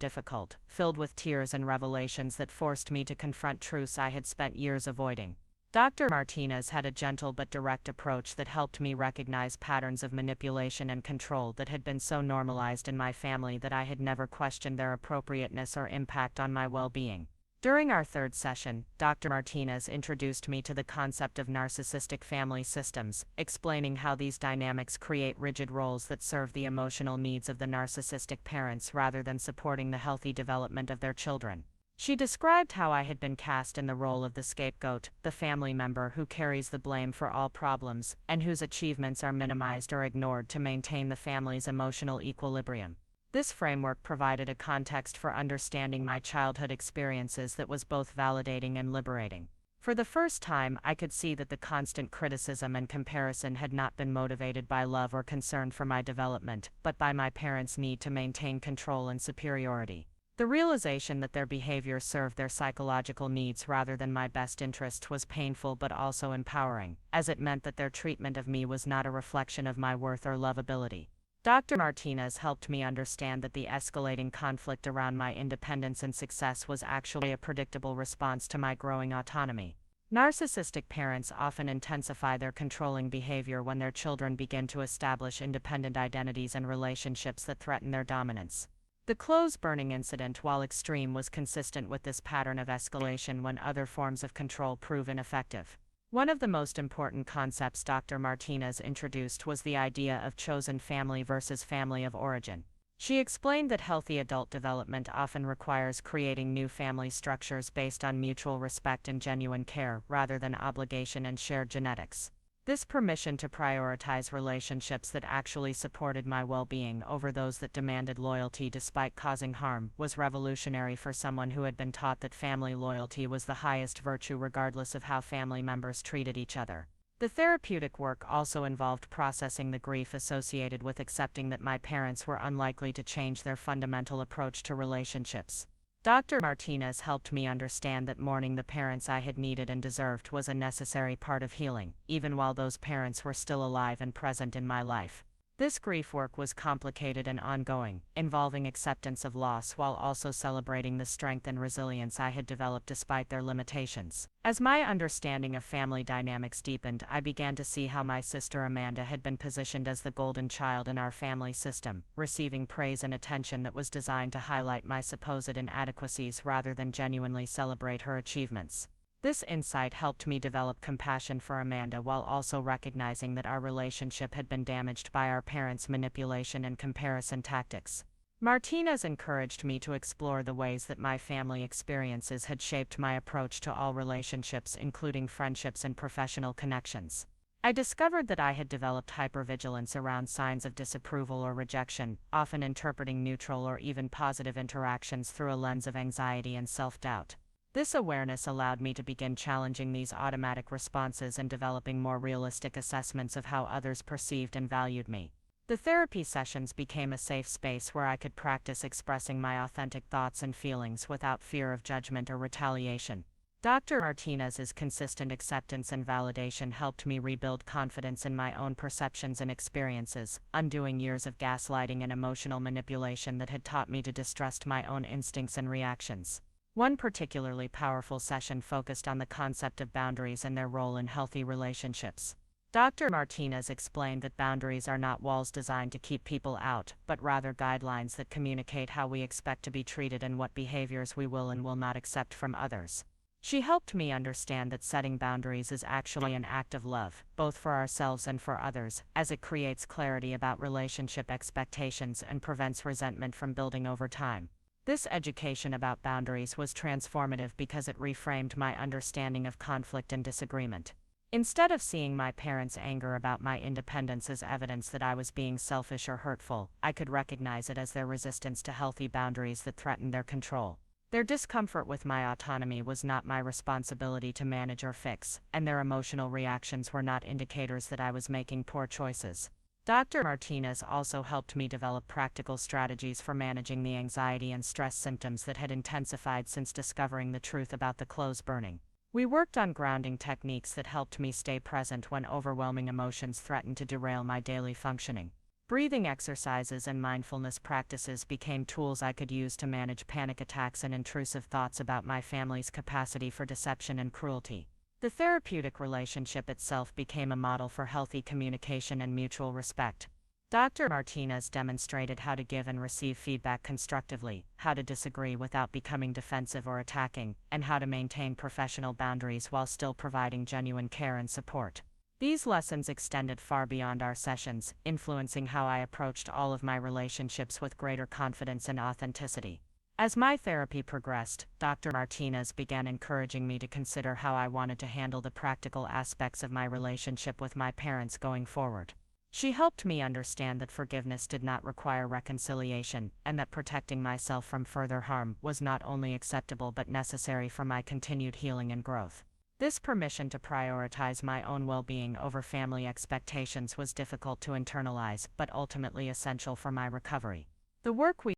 difficult, filled with tears and revelations that forced me to confront truths I had spent years avoiding. Dr. Martinez had a gentle but direct approach that helped me recognize patterns of manipulation and control that had been so normalized in my family that I had never questioned their appropriateness or impact on my well-being. During our third session, Dr. Martinez introduced me to the concept of narcissistic family systems, explaining how these dynamics create rigid roles that serve the emotional needs of the narcissistic parents rather than supporting the healthy development of their children. She described how I had been cast in the role of the scapegoat, the family member who carries the blame for all problems, and whose achievements are minimized or ignored to maintain the family's emotional equilibrium. This framework provided a context for understanding my childhood experiences that was both validating and liberating. For the first time, I could see that the constant criticism and comparison had not been motivated by love or concern for my development, but by my parents' need to maintain control and superiority. The realization that their behavior served their psychological needs rather than my best interest was painful but also empowering, as it meant that their treatment of me was not a reflection of my worth or lovability. Dr. Martinez helped me understand that the escalating conflict around my independence and success was actually a predictable response to my growing autonomy. Narcissistic parents often intensify their controlling behavior when their children begin to establish independent identities and relationships that threaten their dominance. The clothes burning incident, while extreme, was consistent with this pattern of escalation when other forms of control prove ineffective. One of the most important concepts Dr. Martinez introduced was the idea of chosen family versus family of origin. She explained that healthy adult development often requires creating new family structures based on mutual respect and genuine care, rather than obligation and shared genetics. This permission to prioritize relationships that actually supported my well-being over those that demanded loyalty despite causing harm was revolutionary for someone who had been taught that family loyalty was the highest virtue regardless of how family members treated each other. The therapeutic work also involved processing the grief associated with accepting that my parents were unlikely to change their fundamental approach to relationships. Dr. Martinez helped me understand that mourning the parents I had needed and deserved was a necessary part of healing, even while those parents were still alive and present in my life. This grief work was complicated and ongoing, involving acceptance of loss while also celebrating the strength and resilience I had developed despite their limitations. As my understanding of family dynamics deepened, I began to see how my sister Amanda had been positioned as the golden child in our family system, receiving praise and attention that was designed to highlight my supposed inadequacies rather than genuinely celebrate her achievements. This insight helped me develop compassion for Amanda while also recognizing that our relationship had been damaged by our parents' manipulation and comparison tactics. Martinez encouraged me to explore the ways that my family experiences had shaped my approach to all relationships, including friendships and professional connections. I discovered that I had developed hypervigilance around signs of disapproval or rejection, often interpreting neutral or even positive interactions through a lens of anxiety and self-doubt. This awareness allowed me to begin challenging these automatic responses and developing more realistic assessments of how others perceived and valued me. The therapy sessions became a safe space where I could practice expressing my authentic thoughts and feelings without fear of judgment or retaliation. Dr. Martinez's consistent acceptance and validation helped me rebuild confidence in my own perceptions and experiences, undoing years of gaslighting and emotional manipulation that had taught me to distrust my own instincts and reactions. One particularly powerful session focused on the concept of boundaries and their role in healthy relationships. Dr. Martinez explained that boundaries are not walls designed to keep people out, but rather guidelines that communicate how we expect to be treated and what behaviors we will and will not accept from others. She helped me understand that setting boundaries is actually an act of love, both for ourselves and for others, as it creates clarity about relationship expectations and prevents resentment from building over time. This education about boundaries was transformative because it reframed my understanding of conflict and disagreement. Instead of seeing my parents' anger about my independence as evidence that I was being selfish or hurtful, I could recognize it as their resistance to healthy boundaries that threatened their control. Their discomfort with my autonomy was not my responsibility to manage or fix, and their emotional reactions were not indicators that I was making poor choices. Dr. Martinez also helped me develop practical strategies for managing the anxiety and stress symptoms that had intensified since discovering the truth about the clothes burning. We worked on grounding techniques that helped me stay present when overwhelming emotions threatened to derail my daily functioning. Breathing exercises and mindfulness practices became tools I could use to manage panic attacks and intrusive thoughts about my family's capacity for deception and cruelty. The therapeutic relationship itself became a model for healthy communication and mutual respect. Dr. Martinez demonstrated how to give and receive feedback constructively, how to disagree without becoming defensive or attacking, and how to maintain professional boundaries while still providing genuine care and support. These lessons extended far beyond our sessions, influencing how I approached all of my relationships with greater confidence and authenticity. As my therapy progressed, Dr. Martinez began encouraging me to consider how I wanted to handle the practical aspects of my relationship with my parents going forward. She helped me understand that forgiveness did not require reconciliation, and that protecting myself from further harm was not only acceptable but necessary for my continued healing and growth. This permission to prioritize my own well-being over family expectations was difficult to internalize, but ultimately essential for my recovery. The work we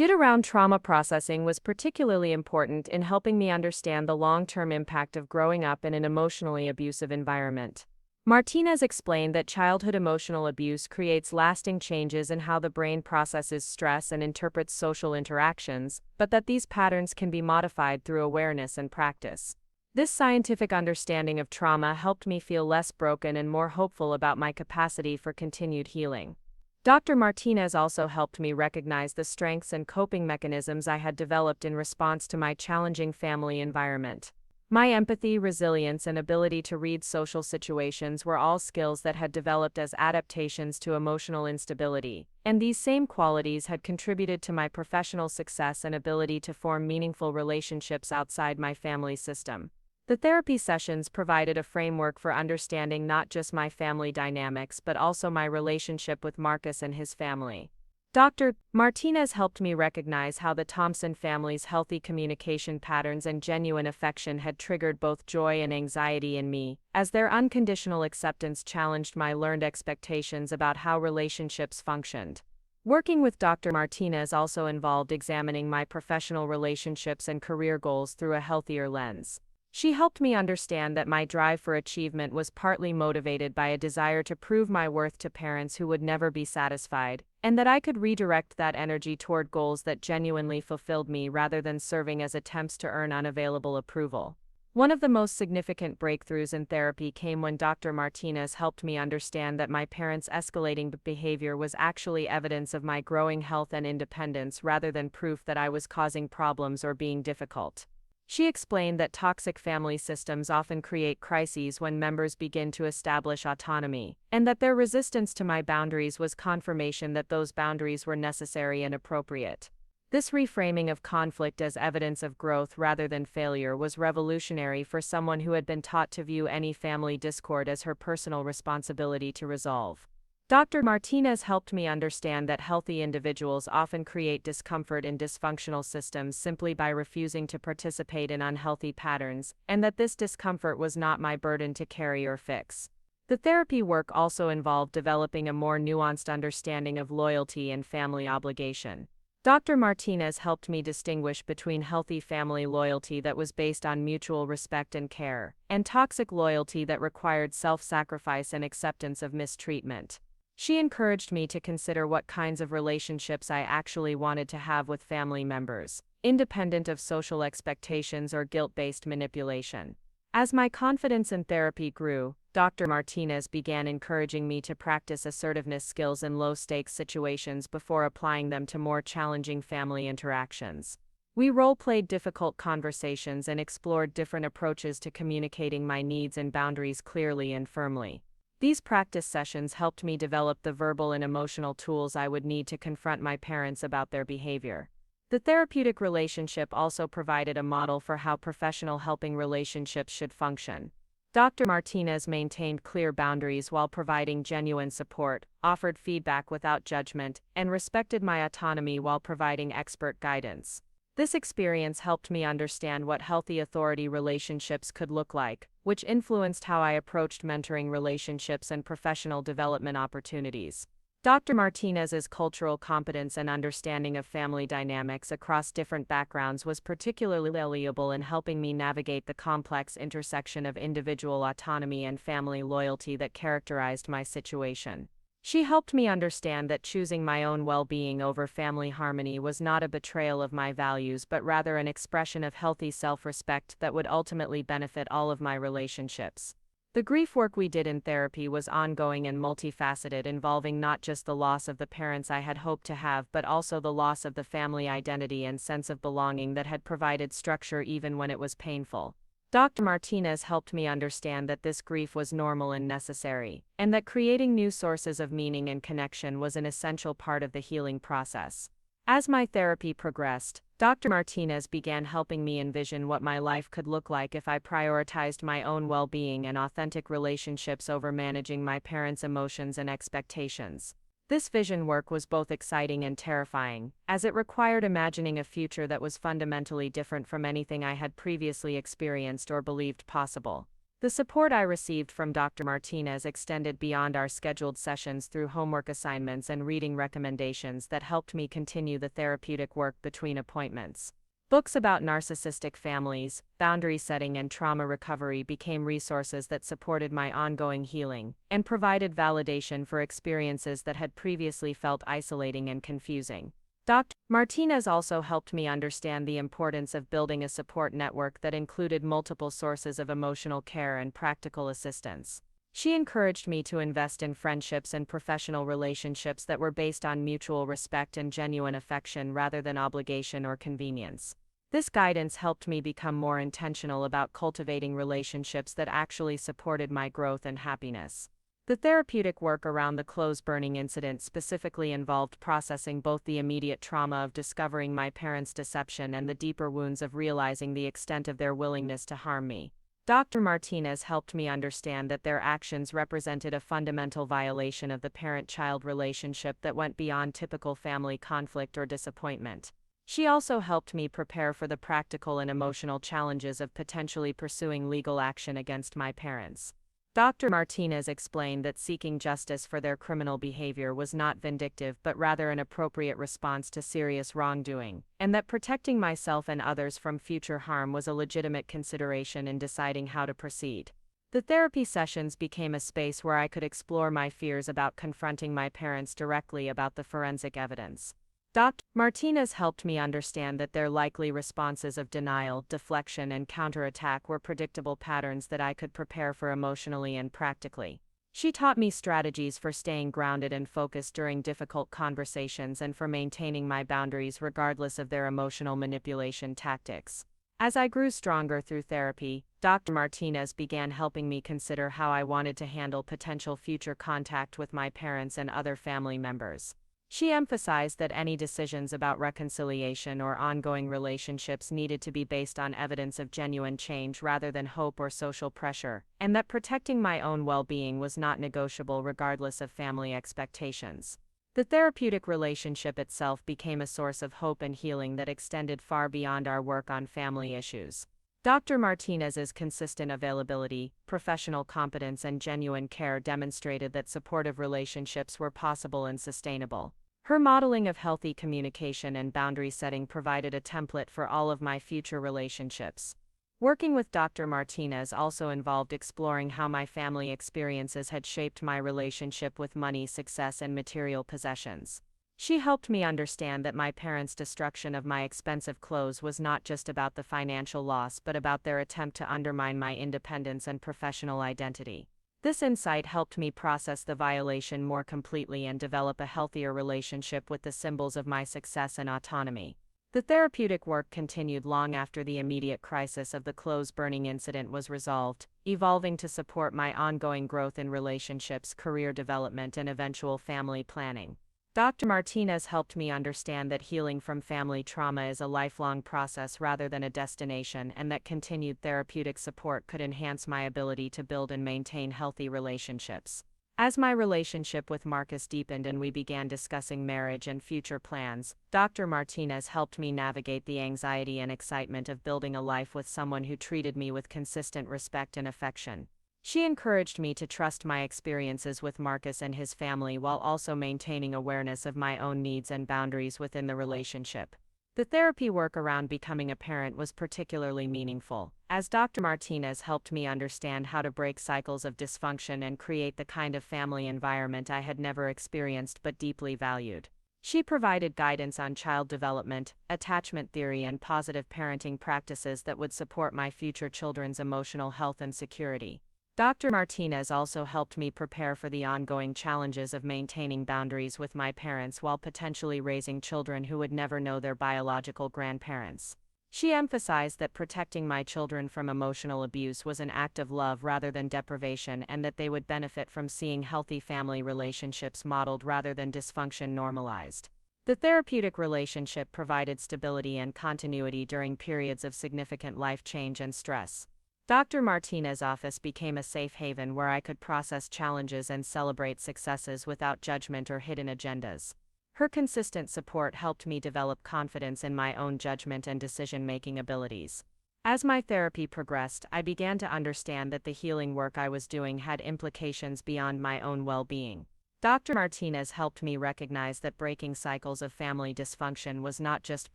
did around trauma processing was particularly important in helping me understand the long-term impact of growing up in an emotionally abusive environment. Martinez explained that childhood emotional abuse creates lasting changes in how the brain processes stress and interprets social interactions, but that these patterns can be modified through awareness and practice. This scientific understanding of trauma helped me feel less broken and more hopeful about my capacity for continued healing. Dr. Martinez also helped me recognize the strengths and coping mechanisms I had developed in response to my challenging family environment. My empathy, resilience, and ability to read social situations were all skills that had developed as adaptations to emotional instability, and these same qualities had contributed to my professional success and ability to form meaningful relationships outside my family system. The therapy sessions provided a framework for understanding not just my family dynamics but also my relationship with Marcus and his family. Dr. Martinez helped me recognize how the Thompson family's healthy communication patterns and genuine affection had triggered both joy and anxiety in me, as their unconditional acceptance challenged my learned expectations about how relationships functioned. Working with Dr. Martinez also involved examining my professional relationships and career goals through a healthier lens. She helped me understand that my drive for achievement was partly motivated by a desire to prove my worth to parents who would never be satisfied, and that I could redirect that energy toward goals that genuinely fulfilled me rather than serving as attempts to earn unavailable approval. One of the most significant breakthroughs in therapy came when Dr. Martinez helped me understand that my parents' escalating behavior was actually evidence of my growing health and independence rather than proof that I was causing problems or being difficult. She explained that toxic family systems often create crises when members begin to establish autonomy, and that their resistance to my boundaries was confirmation that those boundaries were necessary and appropriate. This reframing of conflict as evidence of growth rather than failure was revolutionary for someone who had been taught to view any family discord as her personal responsibility to resolve. Dr. Martinez helped me understand that healthy individuals often create discomfort in dysfunctional systems simply by refusing to participate in unhealthy patterns, and that this discomfort was not my burden to carry or fix. The therapy work also involved developing a more nuanced understanding of loyalty and family obligation. Dr. Martinez helped me distinguish between healthy family loyalty that was based on mutual respect and care, and toxic loyalty that required self-sacrifice and acceptance of mistreatment. She encouraged me to consider what kinds of relationships I actually wanted to have with family members, independent of social expectations or guilt-based manipulation. As my confidence in therapy grew, Dr. Martinez began encouraging me to practice assertiveness skills in low-stakes situations before applying them to more challenging family interactions. We role-played difficult conversations and explored different approaches to communicating my needs and boundaries clearly and firmly. These practice sessions helped me develop the verbal and emotional tools I would need to confront my parents about their behavior. The therapeutic relationship also provided a model for how professional helping relationships should function. Dr. Martinez maintained clear boundaries while providing genuine support, offered feedback without judgment, and respected my autonomy while providing expert guidance. This experience helped me understand what healthy authority relationships could look like, which influenced how I approached mentoring relationships and professional development opportunities. Dr. Martinez's cultural competence and understanding of family dynamics across different backgrounds was particularly valuable in helping me navigate the complex intersection of individual autonomy and family loyalty that characterized my situation. She helped me understand that choosing my own well-being over family harmony was not a betrayal of my values but rather an expression of healthy self-respect that would ultimately benefit all of my relationships. The grief work we did in therapy was ongoing and multifaceted, involving not just the loss of the parents I had hoped to have but also the loss of the family identity and sense of belonging that had provided structure even when it was painful. Dr. Martinez helped me understand that this grief was normal and necessary, and that creating new sources of meaning and connection was an essential part of the healing process. As my therapy progressed, Dr. Martinez began helping me envision what my life could look like if I prioritized my own well-being and authentic relationships over managing my parents' emotions and expectations. This vision work was both exciting and terrifying, as it required imagining a future that was fundamentally different from anything I had previously experienced or believed possible. The support I received from Dr. Martinez extended beyond our scheduled sessions through homework assignments and reading recommendations that helped me continue the therapeutic work between appointments. Books about narcissistic families, boundary setting, and trauma recovery became resources that supported my ongoing healing and provided validation for experiences that had previously felt isolating and confusing. Dr. Martinez also helped me understand the importance of building a support network that included multiple sources of emotional care and practical assistance. She encouraged me to invest in friendships and professional relationships that were based on mutual respect and genuine affection rather than obligation or convenience. This guidance helped me become more intentional about cultivating relationships that actually supported my growth and happiness. The therapeutic work around the clothes burning incident specifically involved processing both the immediate trauma of discovering my parents' deception and the deeper wounds of realizing the extent of their willingness to harm me. Dr. Martinez helped me understand that their actions represented a fundamental violation of the parent-child relationship that went beyond typical family conflict or disappointment. She also helped me prepare for the practical and emotional challenges of potentially pursuing legal action against my parents. Dr. Martinez explained that seeking justice for their criminal behavior was not vindictive but rather an appropriate response to serious wrongdoing, and that protecting myself and others from future harm was a legitimate consideration in deciding how to proceed. The therapy sessions became a space where I could explore my fears about confronting my parents directly about the forensic evidence. Dr. Martinez helped me understand that their likely responses of denial, deflection, and counterattack were predictable patterns that I could prepare for emotionally and practically. She taught me strategies for staying grounded and focused during difficult conversations and for maintaining my boundaries regardless of their emotional manipulation tactics. As I grew stronger through therapy, Dr. Martinez began helping me consider how I wanted to handle potential future contact with my parents and other family members. She emphasized that any decisions about reconciliation or ongoing relationships needed to be based on evidence of genuine change rather than hope or social pressure, and that protecting my own well-being was not negotiable regardless of family expectations. The therapeutic relationship itself became a source of hope and healing that extended far beyond our work on family issues. Dr. Martinez's consistent availability, professional competence, and genuine care demonstrated that supportive relationships were possible and sustainable. Her modeling of healthy communication and boundary setting provided a template for all of my future relationships. Working with Dr. Martinez also involved exploring how my family experiences had shaped my relationship with money, success, and material possessions. She helped me understand that my parents' destruction of my expensive clothes was not just about the financial loss but about their attempt to undermine my independence and professional identity. This insight helped me process the violation more completely and develop a healthier relationship with the symbols of my success and autonomy. The therapeutic work continued long after the immediate crisis of the clothes burning incident was resolved, evolving to support my ongoing growth in relationships, career development, and eventual family planning. Dr. Martinez helped me understand that healing from family trauma is a lifelong process rather than a destination, and that continued therapeutic support could enhance my ability to build and maintain healthy relationships. As my relationship with Marcus deepened and we began discussing marriage and future plans, Dr. Martinez helped me navigate the anxiety and excitement of building a life with someone who treated me with consistent respect and affection. She encouraged me to trust my experiences with Marcus and his family while also maintaining awareness of my own needs and boundaries within the relationship. The therapy work around becoming a parent was particularly meaningful, as Dr. Martinez helped me understand how to break cycles of dysfunction and create the kind of family environment I had never experienced but deeply valued. She provided guidance on child development, attachment theory, and positive parenting practices that would support my future children's emotional health and security. Dr. Martinez also helped me prepare for the ongoing challenges of maintaining boundaries with my parents while potentially raising children who would never know their biological grandparents. She emphasized that protecting my children from emotional abuse was an act of love rather than deprivation, and that they would benefit from seeing healthy family relationships modeled rather than dysfunction normalized. The therapeutic relationship provided stability and continuity during periods of significant life change and stress. Dr. Martinez's office became a safe haven where I could process challenges and celebrate successes without judgment or hidden agendas. Her consistent support helped me develop confidence in my own judgment and decision-making abilities. As my therapy progressed, I began to understand that the healing work I was doing had implications beyond my own well-being. Dr. Martinez helped me recognize that breaking cycles of family dysfunction was not just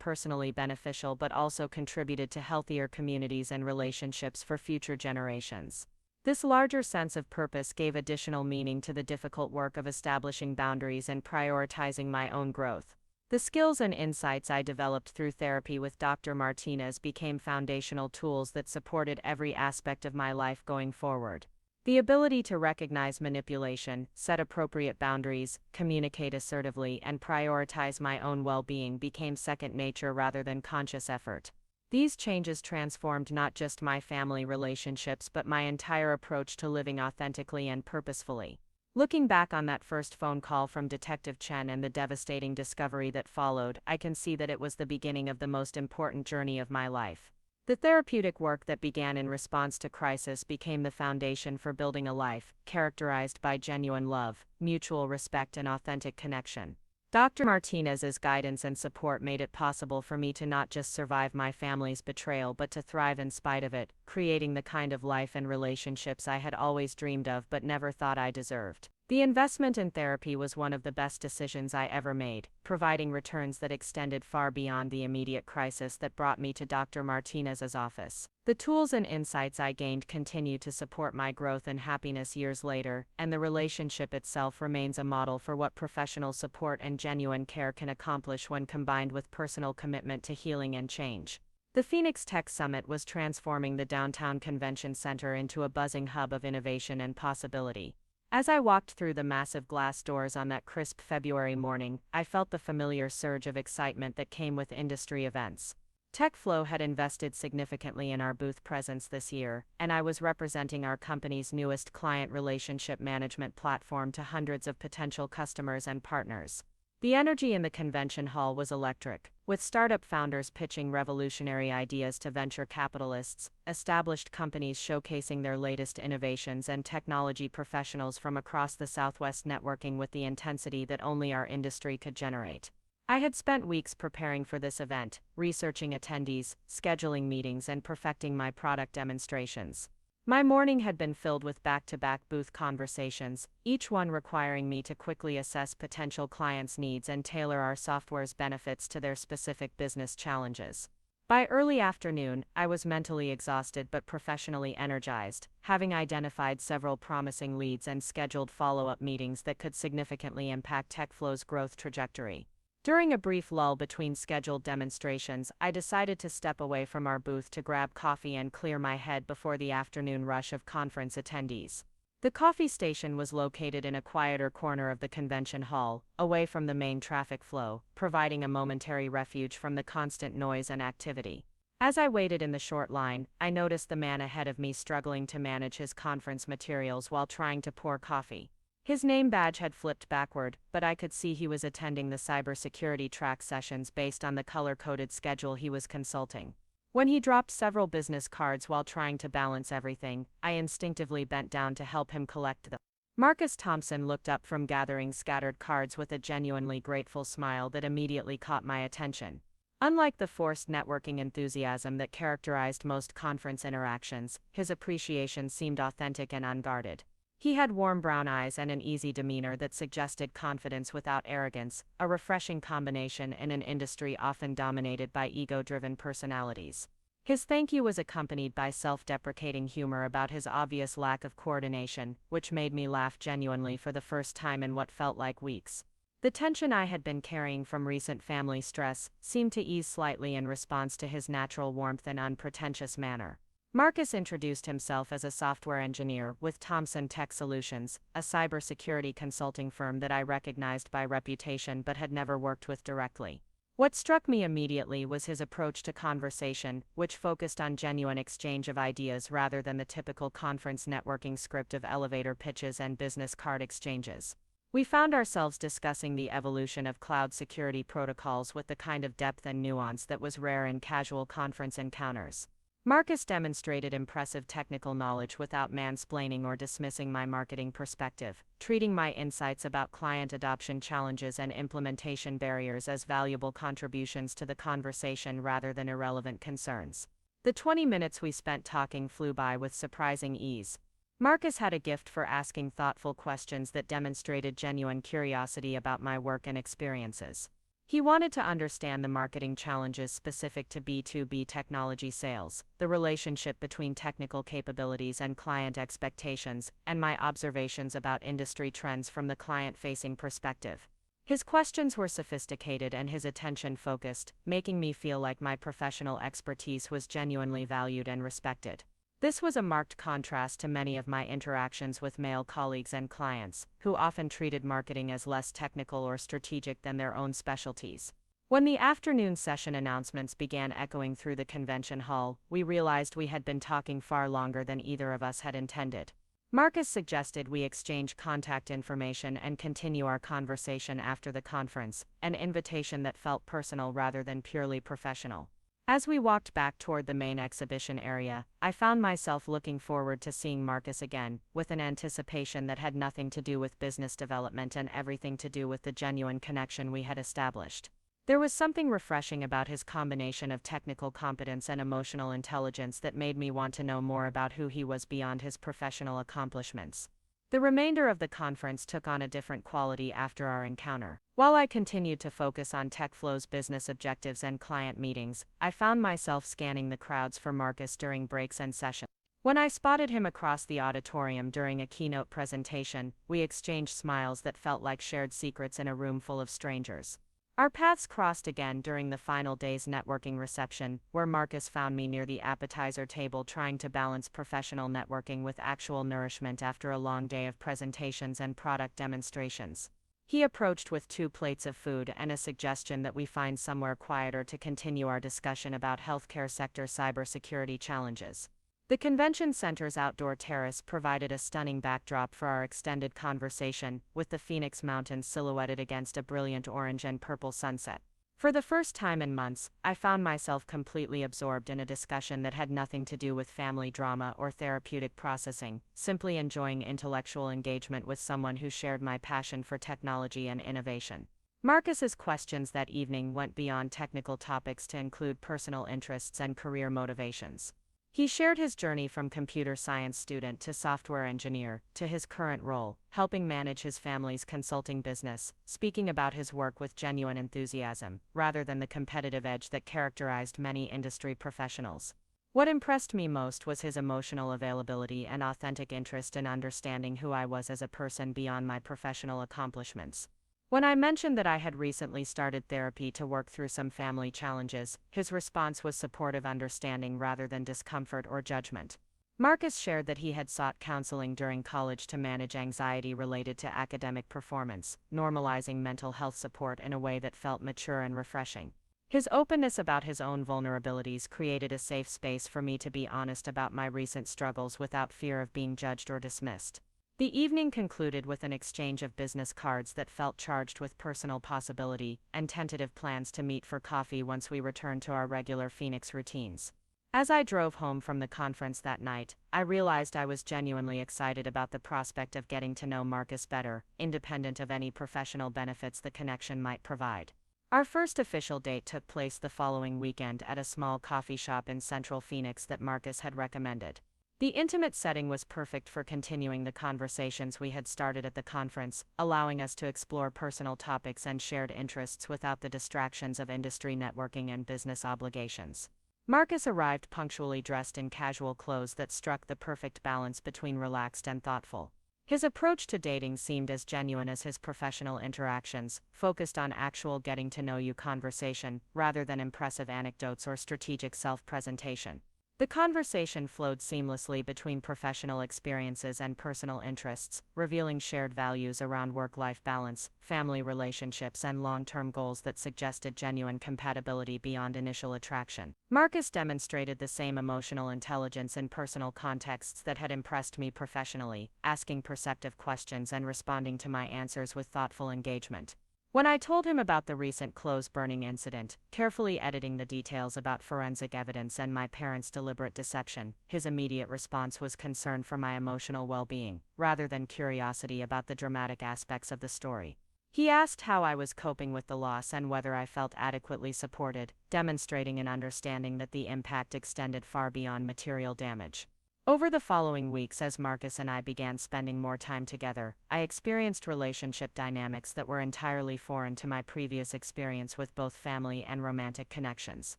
personally beneficial but also contributed to healthier communities and relationships for future generations. This larger sense of purpose gave additional meaning to the difficult work of establishing boundaries and prioritizing my own growth. The skills and insights I developed through therapy with Dr. Martinez became foundational tools that supported every aspect of my life going forward. The ability to recognize manipulation, set appropriate boundaries, communicate assertively, and prioritize my own well-being became second nature rather than conscious effort. These changes transformed not just my family relationships but my entire approach to living authentically and purposefully. Looking back on that first phone call from Detective Chen and the devastating discovery that followed, I can see that it was the beginning of the most important journey of my life. The therapeutic work that began in response to crisis became the foundation for building a life characterized by genuine love, mutual respect, and authentic connection. Dr. Martinez's guidance and support made it possible for me to not just survive my family's betrayal but to thrive in spite of it, creating the kind of life and relationships I had always dreamed of but never thought I deserved. The investment in therapy was one of the best decisions I ever made, providing returns that extended far beyond the immediate crisis that brought me to Dr. Martinez's office. The tools and insights I gained continue to support my growth and happiness years later, and the relationship itself remains a model for what professional support and genuine care can accomplish when combined with personal commitment to healing and change. The Phoenix Tech Summit was transforming the downtown convention center into a buzzing hub of innovation and possibility. As I walked through the massive glass doors on that crisp February morning, I felt the familiar surge of excitement that came with industry events. TechFlow had invested significantly in our booth presence this year, and I was representing our company's newest client relationship management platform to hundreds of potential customers and partners. The energy in the convention hall was electric, with startup founders pitching revolutionary ideas to venture capitalists, established companies showcasing their latest innovations, and technology professionals from across the Southwest networking with the intensity that only our industry could generate. I had spent weeks preparing for this event, researching attendees, scheduling meetings, and perfecting my product demonstrations. My morning had been filled with back-to-back booth conversations, each one requiring me to quickly assess potential clients' needs and tailor our software's benefits to their specific business challenges. By early afternoon, I was mentally exhausted but professionally energized, having identified several promising leads and scheduled follow-up meetings that could significantly impact TechFlow's growth trajectory. During a brief lull between scheduled demonstrations, I decided to step away from our booth to grab coffee and clear my head before the afternoon rush of conference attendees. The coffee station was located in a quieter corner of the convention hall, away from the main traffic flow, providing a momentary refuge from the constant noise and activity. As I waited in the short line, I noticed the man ahead of me struggling to manage his conference materials while trying to pour coffee. His name badge had flipped backward, but I could see he was attending the cybersecurity track sessions based on the color-coded schedule he was consulting. When he dropped several business cards while trying to balance everything, I instinctively bent down to help him collect them. Marcus Thompson looked up from gathering scattered cards with a genuinely grateful smile that immediately caught my attention. Unlike the forced networking enthusiasm that characterized most conference interactions, his appreciation seemed authentic and unguarded. He had warm brown eyes and an easy demeanor that suggested confidence without arrogance, a refreshing combination in an industry often dominated by ego-driven personalities. His thank you was accompanied by self-deprecating humor about his obvious lack of coordination, which made me laugh genuinely for the first time in what felt like weeks. The tension I had been carrying from recent family stress seemed to ease slightly in response to his natural warmth and unpretentious manner. Marcus introduced himself as a software engineer with Thomson Tech Solutions, a cybersecurity consulting firm that I recognized by reputation but had never worked with directly. What struck me immediately was his approach to conversation, which focused on genuine exchange of ideas rather than the typical conference networking script of elevator pitches and business card exchanges. We found ourselves discussing the evolution of cloud security protocols with the kind of depth and nuance that was rare in casual conference encounters. Marcus demonstrated impressive technical knowledge without mansplaining or dismissing my marketing perspective, treating my insights about client adoption challenges and implementation barriers as valuable contributions to the conversation rather than irrelevant concerns. The 20 minutes we spent talking flew by with surprising ease. Marcus had a gift for asking thoughtful questions that demonstrated genuine curiosity about my work and experiences. He wanted to understand the marketing challenges specific to B2B technology sales, the relationship between technical capabilities and client expectations, and my observations about industry trends from the client-facing perspective. His questions were sophisticated and his attention focused, making me feel like my professional expertise was genuinely valued and respected. This was a marked contrast to many of my interactions with male colleagues and clients, who often treated marketing as less technical or strategic than their own specialties. When the afternoon session announcements began echoing through the convention hall, we realized we had been talking far longer than either of us had intended. Marcus suggested we exchange contact information and continue our conversation after the conference, an invitation that felt personal rather than purely professional.
As we walked back toward the main exhibition area, I found myself looking forward to seeing Marcus again, with an anticipation that had nothing to do with business development and everything to do with the genuine connection we had established. There was something refreshing about his combination of technical competence and emotional intelligence that made me want to know more about who he was beyond his professional accomplishments. The remainder of the conference took on a different quality after our encounter. While I continued to focus on TechFlow's business objectives and client meetings, I found myself scanning the crowds for Marcus during breaks and sessions. When I spotted him across the auditorium during a keynote presentation, we exchanged smiles that felt like shared secrets in a room full of strangers. Our paths crossed again during the final day's networking reception, where Marcus found me near the appetizer table trying to balance professional networking with actual nourishment after a long day of presentations and product demonstrations. He approached with 2 plates of food and a suggestion that we find somewhere quieter to continue our discussion about healthcare sector cybersecurity challenges. The convention center's outdoor terrace provided a stunning backdrop for our extended conversation, with the Phoenix Mountains silhouetted against a brilliant orange and purple sunset. For the first time in months, I found myself completely absorbed in a discussion that had nothing to do with family drama or therapeutic processing, simply enjoying intellectual engagement with someone who shared my passion for technology and innovation. Marcus's questions that evening went beyond technical topics to include personal interests and career motivations. He shared his journey from computer science student to software engineer, to his current role, helping manage his family's consulting business, speaking about his work with genuine enthusiasm, rather than the competitive edge that characterized many industry professionals. What impressed me most was his emotional availability and authentic interest in understanding who I was as a person beyond my professional accomplishments. When I mentioned that I had recently started therapy to work through some family challenges, his response was supportive understanding rather than discomfort or judgment. Marcus shared that he had sought counseling during college to manage anxiety related to academic performance, normalizing mental health support in a way that felt mature and refreshing. His openness about his own vulnerabilities created a safe space for me to be honest about my recent struggles without fear of being judged or dismissed. The evening concluded with an exchange of business cards that felt charged with personal possibility, and tentative plans to meet for coffee once we returned to our regular Phoenix routines. As I drove home from the conference that night, I realized I was genuinely excited about the prospect of getting to know Marcus better, independent of any professional benefits the connection might provide. Our first official date took place the following weekend at a small coffee shop in Central Phoenix that Marcus had recommended. The intimate setting was perfect for continuing the conversations we had started at the conference, allowing us to explore personal topics and shared interests without the distractions of industry networking and business obligations. Marcus arrived punctually dressed in casual clothes that struck the perfect balance between relaxed and thoughtful. His approach to dating seemed as genuine as his professional interactions, focused on actual getting-to-know-you conversation, rather than impressive anecdotes or strategic self-presentation. The conversation flowed seamlessly between professional experiences and personal interests, revealing shared values around work-life balance, family relationships, and long-term goals that suggested genuine compatibility beyond initial attraction. Marcus demonstrated the same emotional intelligence in personal contexts that had impressed me professionally, asking perceptive questions and responding to my answers with thoughtful engagement. When I told him about the recent clothes burning incident, carefully editing the details about forensic evidence and my parents' deliberate deception, his immediate response was concern for my emotional well-being, rather than curiosity about the dramatic aspects of the story. He asked how I was coping with the loss and whether I felt adequately supported, demonstrating an understanding that the impact extended far beyond material damage. Over the following weeks, as Marcus and I began spending more time together, I experienced relationship dynamics that were entirely foreign to my previous experience with both family and romantic connections.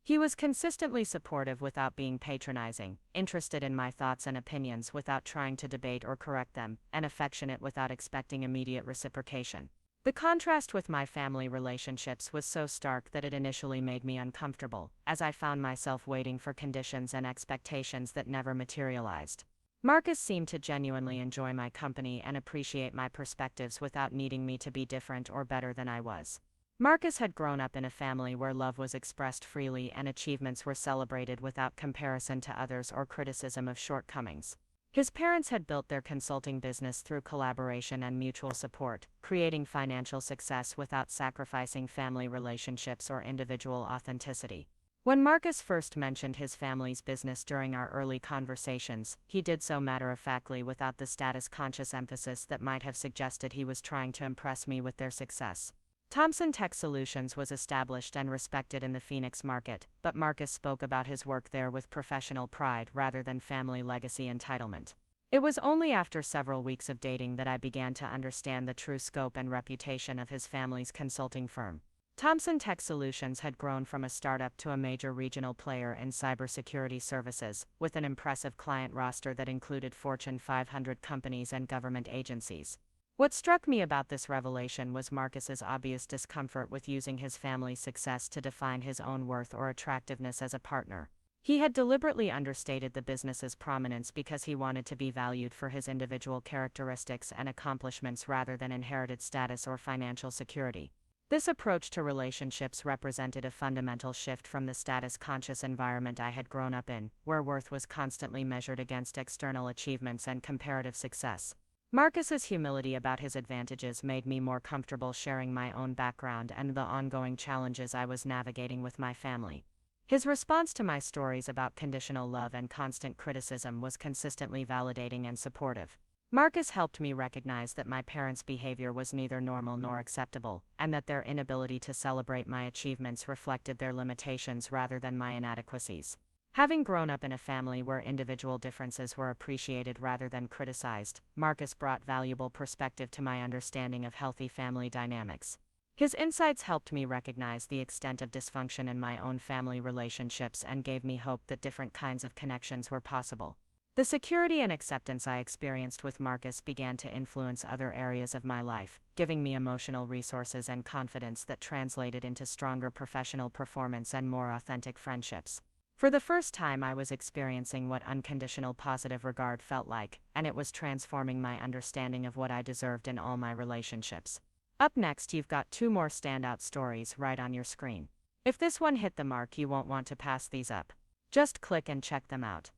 He was consistently supportive without being patronizing, interested in my thoughts and opinions without trying to debate or correct them, and affectionate without expecting immediate reciprocation. The contrast with my family relationships was so stark that it initially made me uncomfortable, as I found myself waiting for conditions and expectations that never materialized. Marcus seemed to genuinely enjoy my company and appreciate my perspectives without needing me to be different or better than I was. Marcus had grown up in a family where love was expressed freely and achievements were celebrated without comparison to others or criticism of shortcomings. His parents had built their consulting business through collaboration and mutual support, creating financial success without sacrificing family relationships or individual authenticity. When Marcus first mentioned his family's business during our early conversations, he did so matter-of-factly without the status-conscious emphasis that might have suggested he was trying to impress me with their success. Thomson Tech Solutions was established and respected in the Phoenix market, but Marcus spoke about his work there with professional pride rather than family legacy entitlement. It was only after several weeks of dating that I began to understand the true scope and reputation of his family's consulting firm. Thomson Tech Solutions had grown from a startup to a major regional player in cybersecurity services, with an impressive client roster that included Fortune 500 companies and government agencies. What struck me about this revelation was Marcus's obvious discomfort with using his family's success to define his own worth or attractiveness as a partner. He had deliberately understated the business's prominence because he wanted to be valued for his individual characteristics and accomplishments rather than inherited status or financial security. This approach to relationships represented a fundamental shift from the status-conscious environment I had grown up in, where worth was constantly measured against external achievements and comparative success. Marcus's humility about his advantages made me more comfortable sharing my own background and the ongoing challenges I was navigating with my family. His response to my stories about conditional love and constant criticism was consistently validating and supportive. Marcus helped me recognize that my parents' behavior was neither normal nor acceptable, and that their inability to celebrate my achievements reflected their limitations rather than my inadequacies. Having grown up in a family where individual differences were appreciated rather than criticized, Marcus brought valuable perspective to my understanding of healthy family dynamics. His insights helped me recognize the extent of dysfunction in my own family relationships and gave me hope that different kinds of connections were possible. The security and acceptance I experienced with Marcus began to influence other areas of my life, giving me emotional resources and confidence that translated into stronger professional performance and more authentic friendships. For the first time, I was experiencing what unconditional positive regard felt like, and it was transforming my understanding of what I deserved in all my relationships. Up next, you've got 2 more standout stories right on your screen. If this one hit the mark, you won't want to pass these up. Just click and check them out.